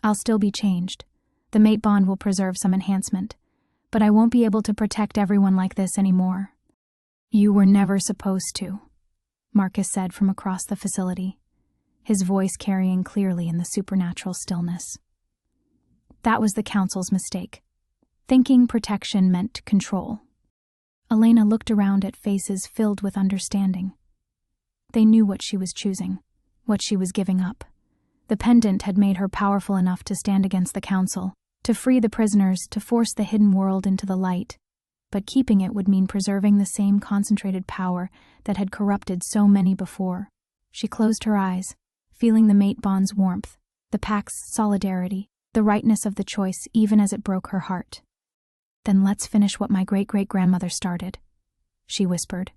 I'll still be changed. The mate bond will preserve some enhancement, but I won't be able to protect everyone like this anymore." "You were never supposed to," Marcus said from across the facility, his voice carrying clearly in the supernatural stillness. That was the council's mistake, thinking protection meant control. Elena looked around at faces filled with understanding. They knew what she was choosing, what she was giving up. The pendant had made her powerful enough to stand against the council, to free the prisoners, to force the hidden world into the light. But keeping it would mean preserving the same concentrated power that had corrupted so many before. She closed her eyes, feeling the mate bond's warmth, the pack's solidarity, the rightness of the choice even as it broke her heart. "Then let's finish what my great-great-grandmother started," she whispered,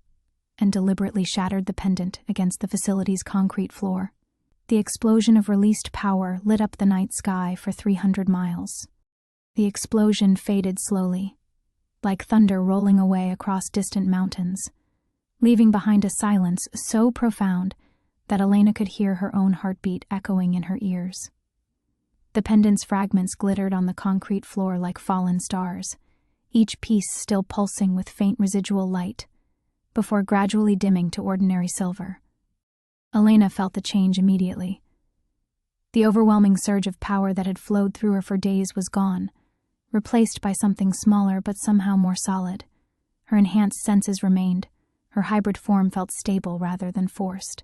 and deliberately shattered the pendant against the facility's concrete floor. The explosion of released power lit up the night sky for 300 miles. The explosion faded slowly, like thunder rolling away across distant mountains, leaving behind a silence so profound that Elena could hear her own heartbeat echoing in her ears. The pendant's fragments glittered on the concrete floor like fallen stars, each piece still pulsing with faint residual light, before gradually dimming to ordinary silver. Elena felt the change immediately. The overwhelming surge of power that had flowed through her for days was gone, replaced by something smaller but somehow more solid. Her enhanced senses remained, her hybrid form felt stable rather than forced,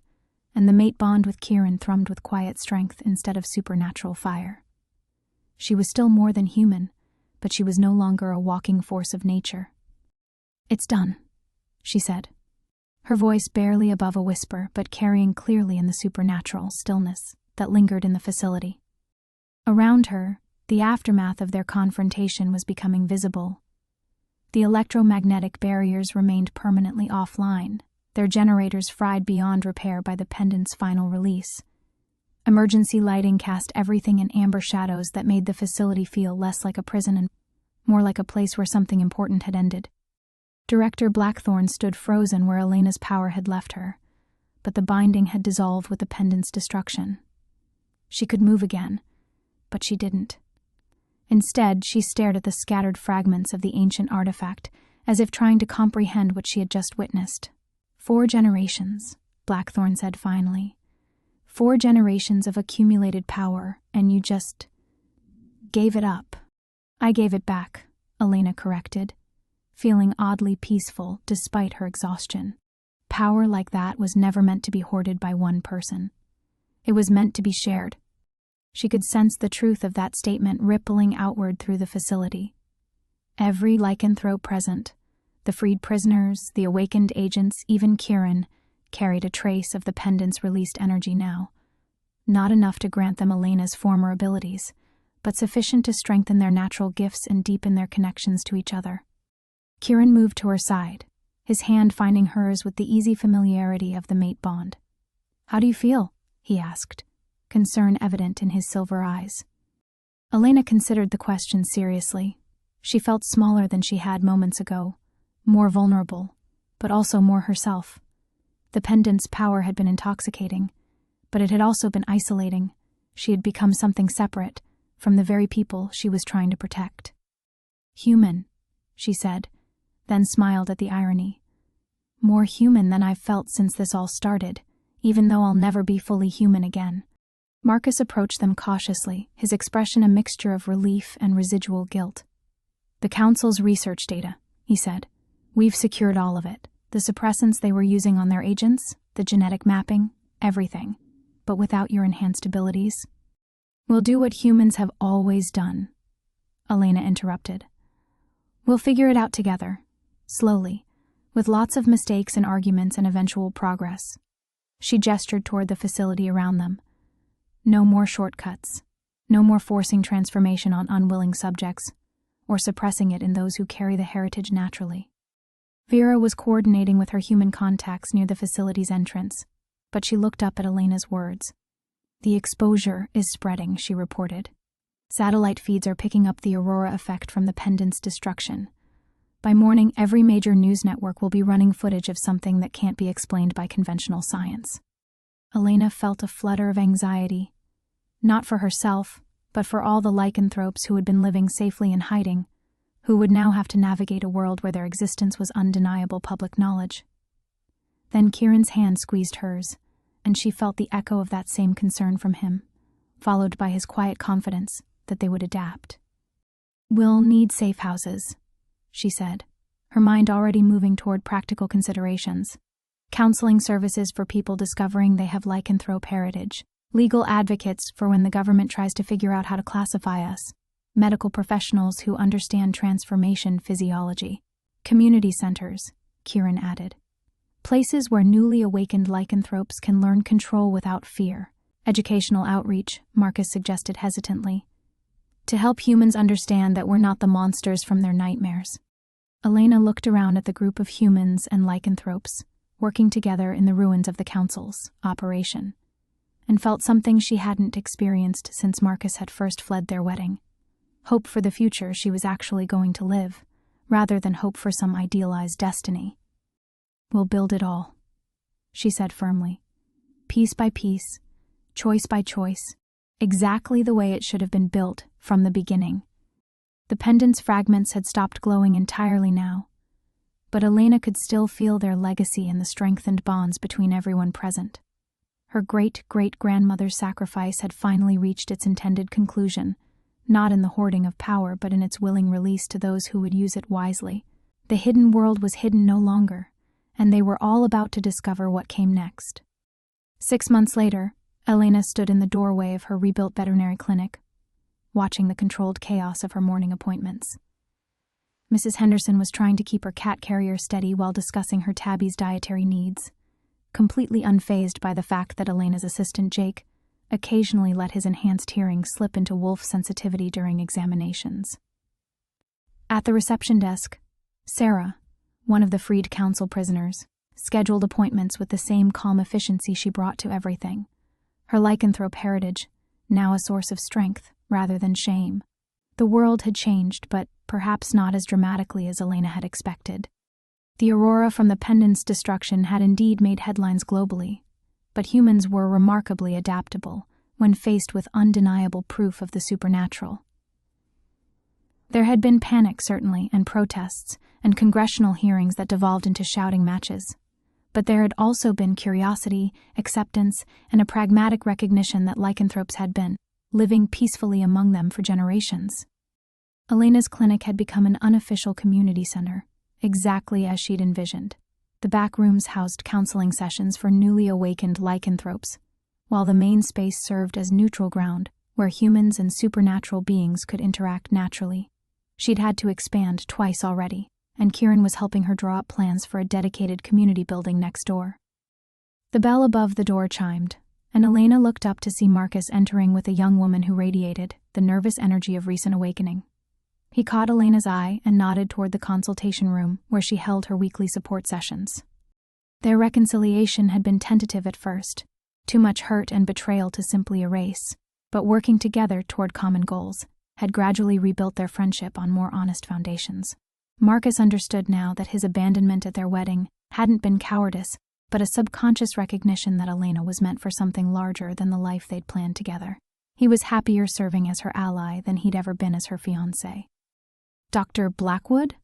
and the mate bond with Kieran thrummed with quiet strength instead of supernatural fire. She was still more than human, but she was no longer a walking force of nature. "It's done," she said, her voice barely above a whisper but carrying clearly in the supernatural stillness that lingered in the facility. Around her, the aftermath of their confrontation was becoming visible. The electromagnetic barriers remained permanently offline, their generators fried beyond repair by the pendant's final release. Emergency lighting cast everything in amber shadows that made the facility feel less like a prison and more like a place where something important had ended. Director Blackthorn stood frozen where Elena's power had left her, but the binding had dissolved with the pendant's destruction. She could move again, but she didn't. Instead, she stared at the scattered fragments of the ancient artifact, as if trying to comprehend what she had just witnessed. 4 generations, Blackthorn said finally. 4 generations of accumulated power, and you just gave it up. "I gave it back," Elena corrected, feeling oddly peaceful despite her exhaustion. Power like that was never meant to be hoarded by one person. It was meant to be shared. She could sense the truth of that statement rippling outward through the facility. Every lycanthrope present, the freed prisoners, the awakened agents, even Kieran, carried a trace of the pendant's released energy now. Not enough to grant them Elena's former abilities, but sufficient to strengthen their natural gifts and deepen their connections to each other. Kieran moved to her side, his hand finding hers with the easy familiarity of the mate bond. "How do you feel?" he asked, concern evident in his silver eyes. Elena considered the question seriously. She felt smaller than she had moments ago, more vulnerable, but also more herself. The pendant's power had been intoxicating, but it had also been isolating. She had become something separate from the very people she was trying to protect. "Human," she said, then smiled at the irony. "More human than I've felt since this all started, even though I'll never be fully human again." Marcus approached them cautiously, his expression a mixture of relief and residual guilt. "The Council's research data," he said. "We've secured all of it. The suppressants they were using on their agents, the genetic mapping, everything. But without your enhanced abilities." "We'll do what humans have always done," Elena interrupted. "We'll figure it out together, slowly, with lots of mistakes and arguments and eventual progress." She gestured toward the facility around them. "No more shortcuts. No more forcing transformation on unwilling subjects, or suppressing it in those who carry the heritage naturally." Vera was coordinating with her human contacts near the facility's entrance, but she looked up at Elena's words. "The exposure is spreading," she reported. "Satellite feeds are picking up the aurora effect from the pendant's destruction. By morning, every major news network will be running footage of something that can't be explained by conventional science." Elena felt a flutter of anxiety, not for herself, but for all the lycanthropes who had been living safely in hiding, who would now have to navigate a world where their existence was undeniable public knowledge. Then Kieran's hand squeezed hers, and she felt the echo of that same concern from him, followed by his quiet confidence that they would adapt. "We'll need safe houses," she said, her mind already moving toward practical considerations. "Counseling services for people discovering they have lycanthrope heritage, legal advocates for when the government tries to figure out how to classify us, medical professionals who understand transformation physiology, community centers," Kieran added. "Places where newly awakened lycanthropes can learn control without fear. Educational outreach," Marcus suggested hesitantly, "to help humans understand that we're not the monsters from their nightmares." Elena looked around at the group of humans and lycanthropes working together in the ruins of the Council's operation, and felt something she hadn't experienced since Marcus had first fled their wedding. Hope for the future she was actually going to live, rather than hope for some idealized destiny. "We'll build it all," she said firmly. "Piece by piece, choice by choice, exactly the way it should have been built from the beginning." The pendant's fragments had stopped glowing entirely now, but Elena could still feel their legacy in the strengthened bonds between everyone present. Her great-great-grandmother's sacrifice had finally reached its intended conclusion, not in the hoarding of power but in its willing release to those who would use it wisely. The hidden world was hidden no longer, and they were all about to discover what came next. 6 months later, Elena stood in the doorway of her rebuilt veterinary clinic, watching the controlled chaos of her morning appointments. Mrs. Henderson was trying to keep her cat carrier steady while discussing her tabby's dietary needs, completely unfazed by the fact that Elena's assistant Jake occasionally let his enhanced hearing slip into wolf sensitivity during examinations. At the reception desk, Sarah, one of the freed council prisoners, scheduled appointments with the same calm efficiency she brought to everything, her lycanthrope heritage now a source of strength rather than shame. The world had changed, but perhaps not as dramatically as Elena had expected. The aurora from the pendant's destruction had indeed made headlines globally, but humans were remarkably adaptable when faced with undeniable proof of the supernatural. There had been panic, certainly, and protests, and congressional hearings that devolved into shouting matches. But there had also been curiosity, acceptance, and a pragmatic recognition that lycanthropes had been living peacefully among them for generations. Elena's clinic had become an unofficial community center, exactly as she'd envisioned. The back rooms housed counseling sessions for newly awakened lycanthropes, while the main space served as neutral ground where humans and supernatural beings could interact naturally. She'd had to expand twice already, and Kieran was helping her draw up plans for a dedicated community building next door. The bell above the door chimed, and Elena looked up to see Marcus entering with a young woman who radiated the nervous energy of recent awakening. He caught Elena's eye and nodded toward the consultation room where she held her weekly support sessions. Their reconciliation had been tentative at first, too much hurt and betrayal to simply erase, but working together toward common goals had gradually rebuilt their friendship on more honest foundations. Marcus understood now that his abandonment at their wedding hadn't been cowardice, but a subconscious recognition that Elena was meant for something larger than the life they'd planned together. He was happier serving as her ally than he'd ever been as her fiancé. "Dr. Blackwood?"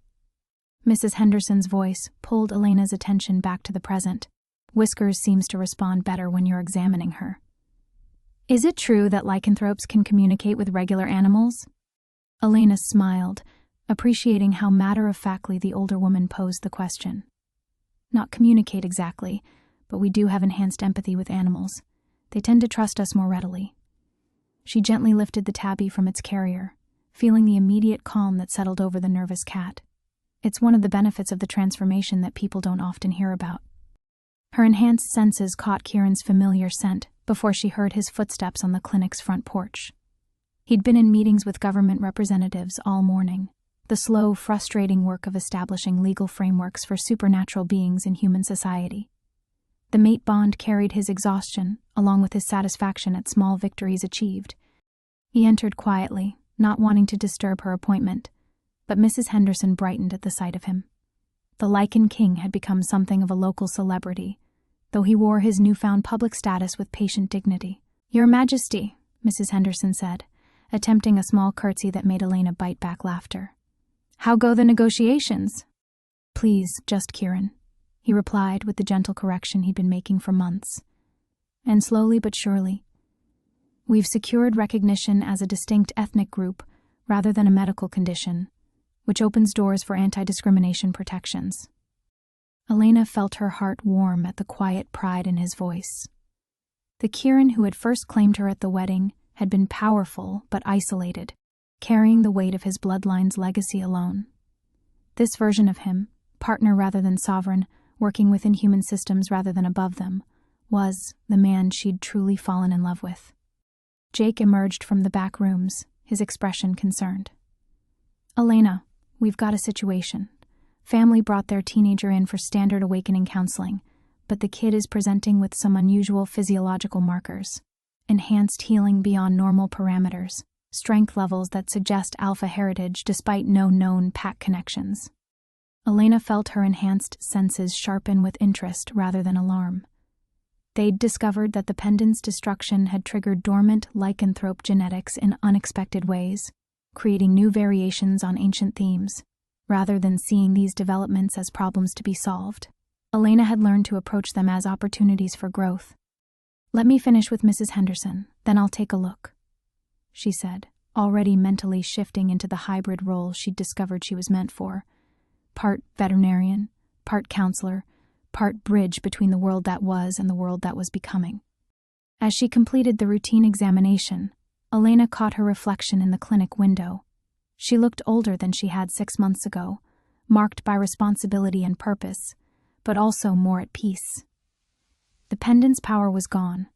Mrs. Henderson's voice pulled Elena's attention back to the present. Whiskers seems to respond better when you're examining her. "Is it true that lycanthropes can communicate with regular animals?" Elena smiled, appreciating how matter-of-factly the older woman posed the question. "Not communicate exactly, but we do have enhanced empathy with animals. They tend to trust us more readily." She gently lifted the tabby from its carrier, feeling the immediate calm that settled over the nervous cat. It's one of the benefits of the transformation that people don't often hear about. Her enhanced senses caught Kieran's familiar scent before she heard his footsteps on the clinic's front porch. He'd been in meetings with government representatives all morning, the slow, frustrating work of establishing legal frameworks for supernatural beings in human society. The mate bond carried his exhaustion, along with his satisfaction at small victories achieved. He entered quietly, not wanting to disturb her appointment, but Mrs. Henderson brightened at the sight of him. The Lycan king had become something of a local celebrity, though he wore his newfound public status with patient dignity. "Your Majesty," Mrs. Henderson said, attempting a small curtsy that made Elena bite back laughter. "How go the negotiations?" "Please, just Kieran," he replied with the gentle correction he'd been making for months. And slowly but surely, "We've secured recognition as a distinct ethnic group rather than a medical condition, which opens doors for anti-discrimination protections." Elena felt her heart warm at the quiet pride in his voice. The Kieran who had first claimed her at the wedding had been powerful but isolated, carrying the weight of his bloodline's legacy alone. This version of him, partner rather than sovereign, working within human systems rather than above them, was the man she'd truly fallen in love with. Jake emerged from the back rooms, his expression concerned. "Elena, we've got a situation. Family brought their teenager in for standard awakening counseling, but the kid is presenting with some unusual physiological markers. Enhanced healing beyond normal parameters, strength levels that suggest alpha heritage despite no known pack connections." Elena felt her enhanced senses sharpen with interest rather than alarm. They'd discovered that the pendant's destruction had triggered dormant lycanthrope genetics in unexpected ways, creating new variations on ancient themes. Rather than seeing these developments as problems to be solved, Elena had learned to approach them as opportunities for growth. "Let me finish with Mrs. Henderson, then I'll take a look," she said, already mentally shifting into the hybrid role she'd discovered she was meant for. Part veterinarian, part counselor, part bridge between the world that was and the world that was becoming. As she completed the routine examination, Elena caught her reflection in the clinic window. She looked older than she had 6 months ago, marked by responsibility and purpose, but also more at peace. The pendant's power was gone,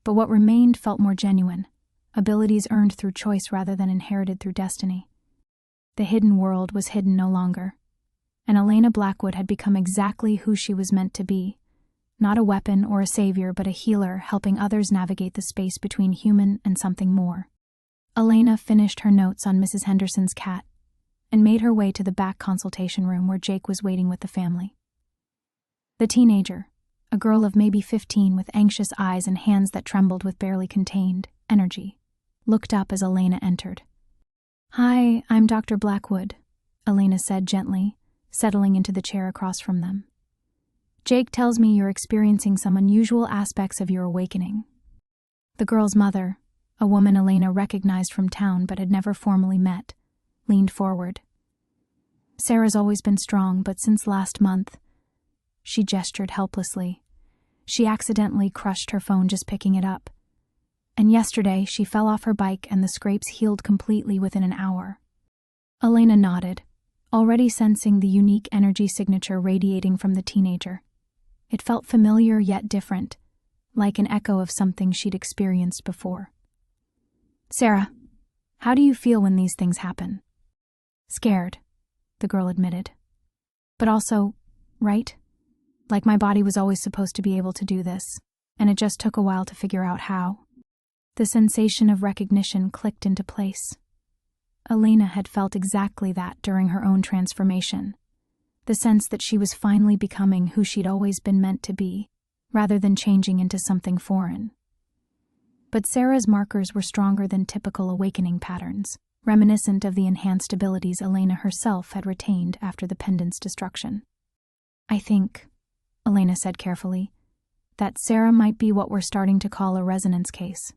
but what remained felt more genuine, abilities earned through choice rather than inherited through destiny. The hidden world was hidden no longer, and Elena Blackwood had become exactly who she was meant to be, not a weapon or a savior but a healer helping others navigate the space between human and something more. Elena finished her notes on Mrs. Henderson's cat and made her way to the back consultation room where Jake was waiting with the family. The teenager, a girl of maybe 15 with anxious eyes and hands that trembled with barely contained energy, looked up as Elena entered. "Hi, I'm Dr. Blackwood," Elena said gently, settling into the chair across from them. "Jake tells me you're experiencing some unusual aspects of your awakening." The girl's mother, a woman Elena recognized from town but had never formally met, leaned forward. "Sarah's always been strong, but since last month," she gestured helplessly. She accidentally crushed her phone just picking it up. And yesterday she fell off her bike and the scrapes healed completely within an hour. Elena nodded, already sensing the unique energy signature radiating from the teenager. It felt familiar yet different, like an echo of something she'd experienced before. "Sarah, how do you feel when these things happen?" "Scared," the girl admitted. "But also, right? Like my body was always supposed to be able to do this, and it just took a while to figure out how." The sensation of recognition clicked into place. Elena had felt exactly that during her own transformation. The sense that she was finally becoming who she'd always been meant to be, rather than changing into something foreign. But Sarah's markers were stronger than typical awakening patterns, reminiscent of the enhanced abilities Elena herself had retained after the pendant's destruction. "I think," Elena said carefully, "that Sarah might be what we're starting to call a resonance case.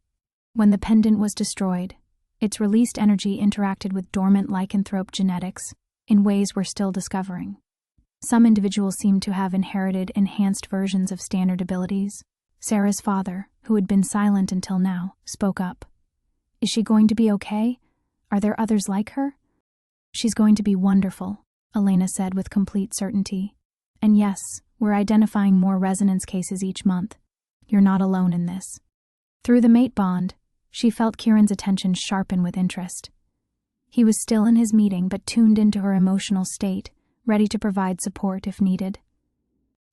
When the pendant was destroyed, its released energy interacted with dormant lycanthrope genetics in ways we're still discovering. Some individuals seem to have inherited enhanced versions of standard abilities. Sarah's father, who had been silent until now, spoke up. "Is she going to be okay? Are there others like her?" "She's going to be wonderful," Elena said with complete certainty. "And yes, we're identifying more resonance cases each month. You're not alone in this." Through the mate bond, she felt Kieran's attention sharpen with interest. He was still in his meeting but tuned into her emotional state, ready to provide support if needed.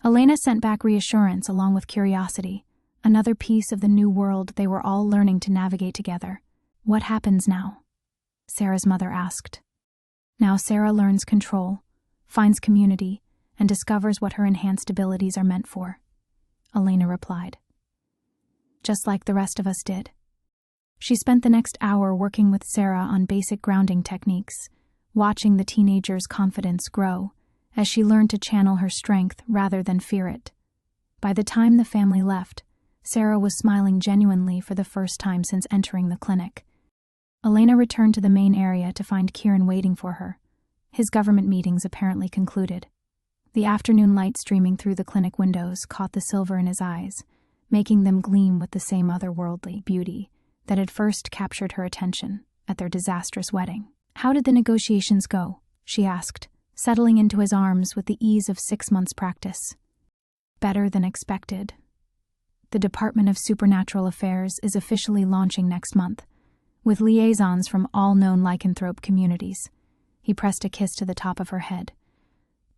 Elena sent back reassurance along with curiosity, another piece of the new world they were all learning to navigate together. "What happens now?" Sarah's mother asked. "Now Sarah learns control, finds community, and discovers what her enhanced abilities are meant for," Elena replied. "Just like the rest of us did." She spent the next hour working with Sarah on basic grounding techniques, watching the teenager's confidence grow as she learned to channel her strength rather than fear it. By the time the family left, Sarah was smiling genuinely for the first time since entering the clinic. Elena returned to the main area to find Kieran waiting for her. His government meetings apparently concluded. The afternoon light streaming through the clinic windows caught the silver in his eyes, making them gleam with the same otherworldly beauty that had first captured her attention at their disastrous wedding. "How did the negotiations go?" she asked, settling into his arms with the ease of 6 months' practice. "Better than expected. The Department of Supernatural Affairs is officially launching next month, with liaisons from all known lycanthrope communities." He pressed a kiss to the top of her head.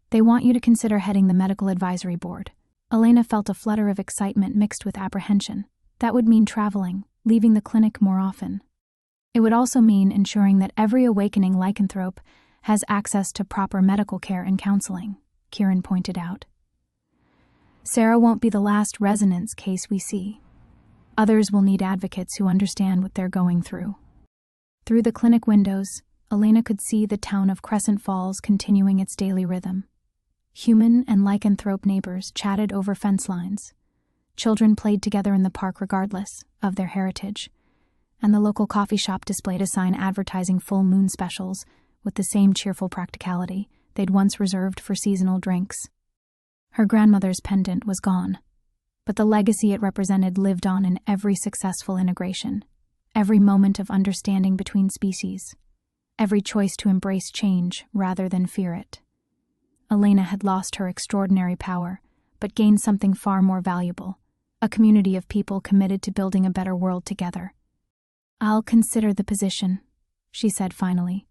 "They want you to consider heading the medical advisory board." Elena felt a flutter of excitement mixed with apprehension. That would mean traveling, leaving the clinic more often. It would also mean ensuring that every awakening lycanthrope has access to proper medical care and counseling, Kieran pointed out. "Sarah won't be the last resonance case we see. Others will need advocates who understand what they're going through." Through the clinic windows, Elena could see the town of Crescent Falls continuing its daily rhythm. Human and lycanthrope neighbors chatted over fence lines. Children played together in the park regardless of their heritage, and the local coffee shop displayed a sign advertising full moon specials with the same cheerful practicality they'd once reserved for seasonal drinks. Her grandmother's pendant was gone, but the legacy it represented lived on in every successful integration, every moment of understanding between species, every choice to embrace change rather than fear it. Elena had lost her extraordinary power, but gained something far more valuable, a community of people committed to building a better world together. "I'll consider the position," she said finally,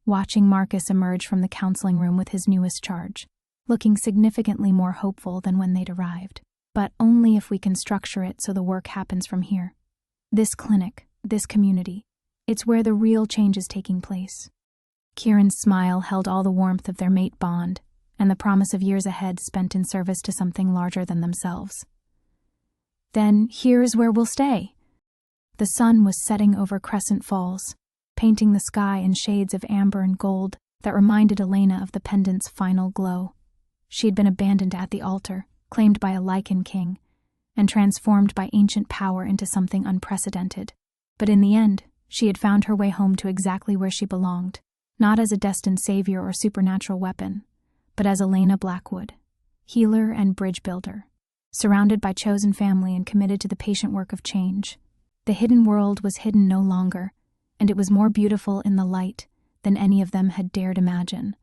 watching Marcus emerge from the counseling room with his newest charge, looking significantly more hopeful than when they'd arrived. "But only if we can structure it so the work happens from here. This clinic, this community, it's where the real change is taking place." Kieran's smile held all the warmth of their mate bond and the promise of years ahead spent in service to something larger than themselves. "Then here's where we'll stay." The sun was setting over Crescent Falls, painting the sky in shades of amber and gold that reminded Elena of the pendant's final glow. She had been abandoned at the altar, claimed by a Lycan king, and transformed by ancient power into something unprecedented. But in the end, she had found her way home to exactly where she belonged, not as a destined savior or supernatural weapon, but as Elena Blackwood, healer and bridge builder, surrounded by chosen family and committed to the patient work of change. The hidden world was hidden no longer, and it was more beautiful in the light than any of them had dared imagine.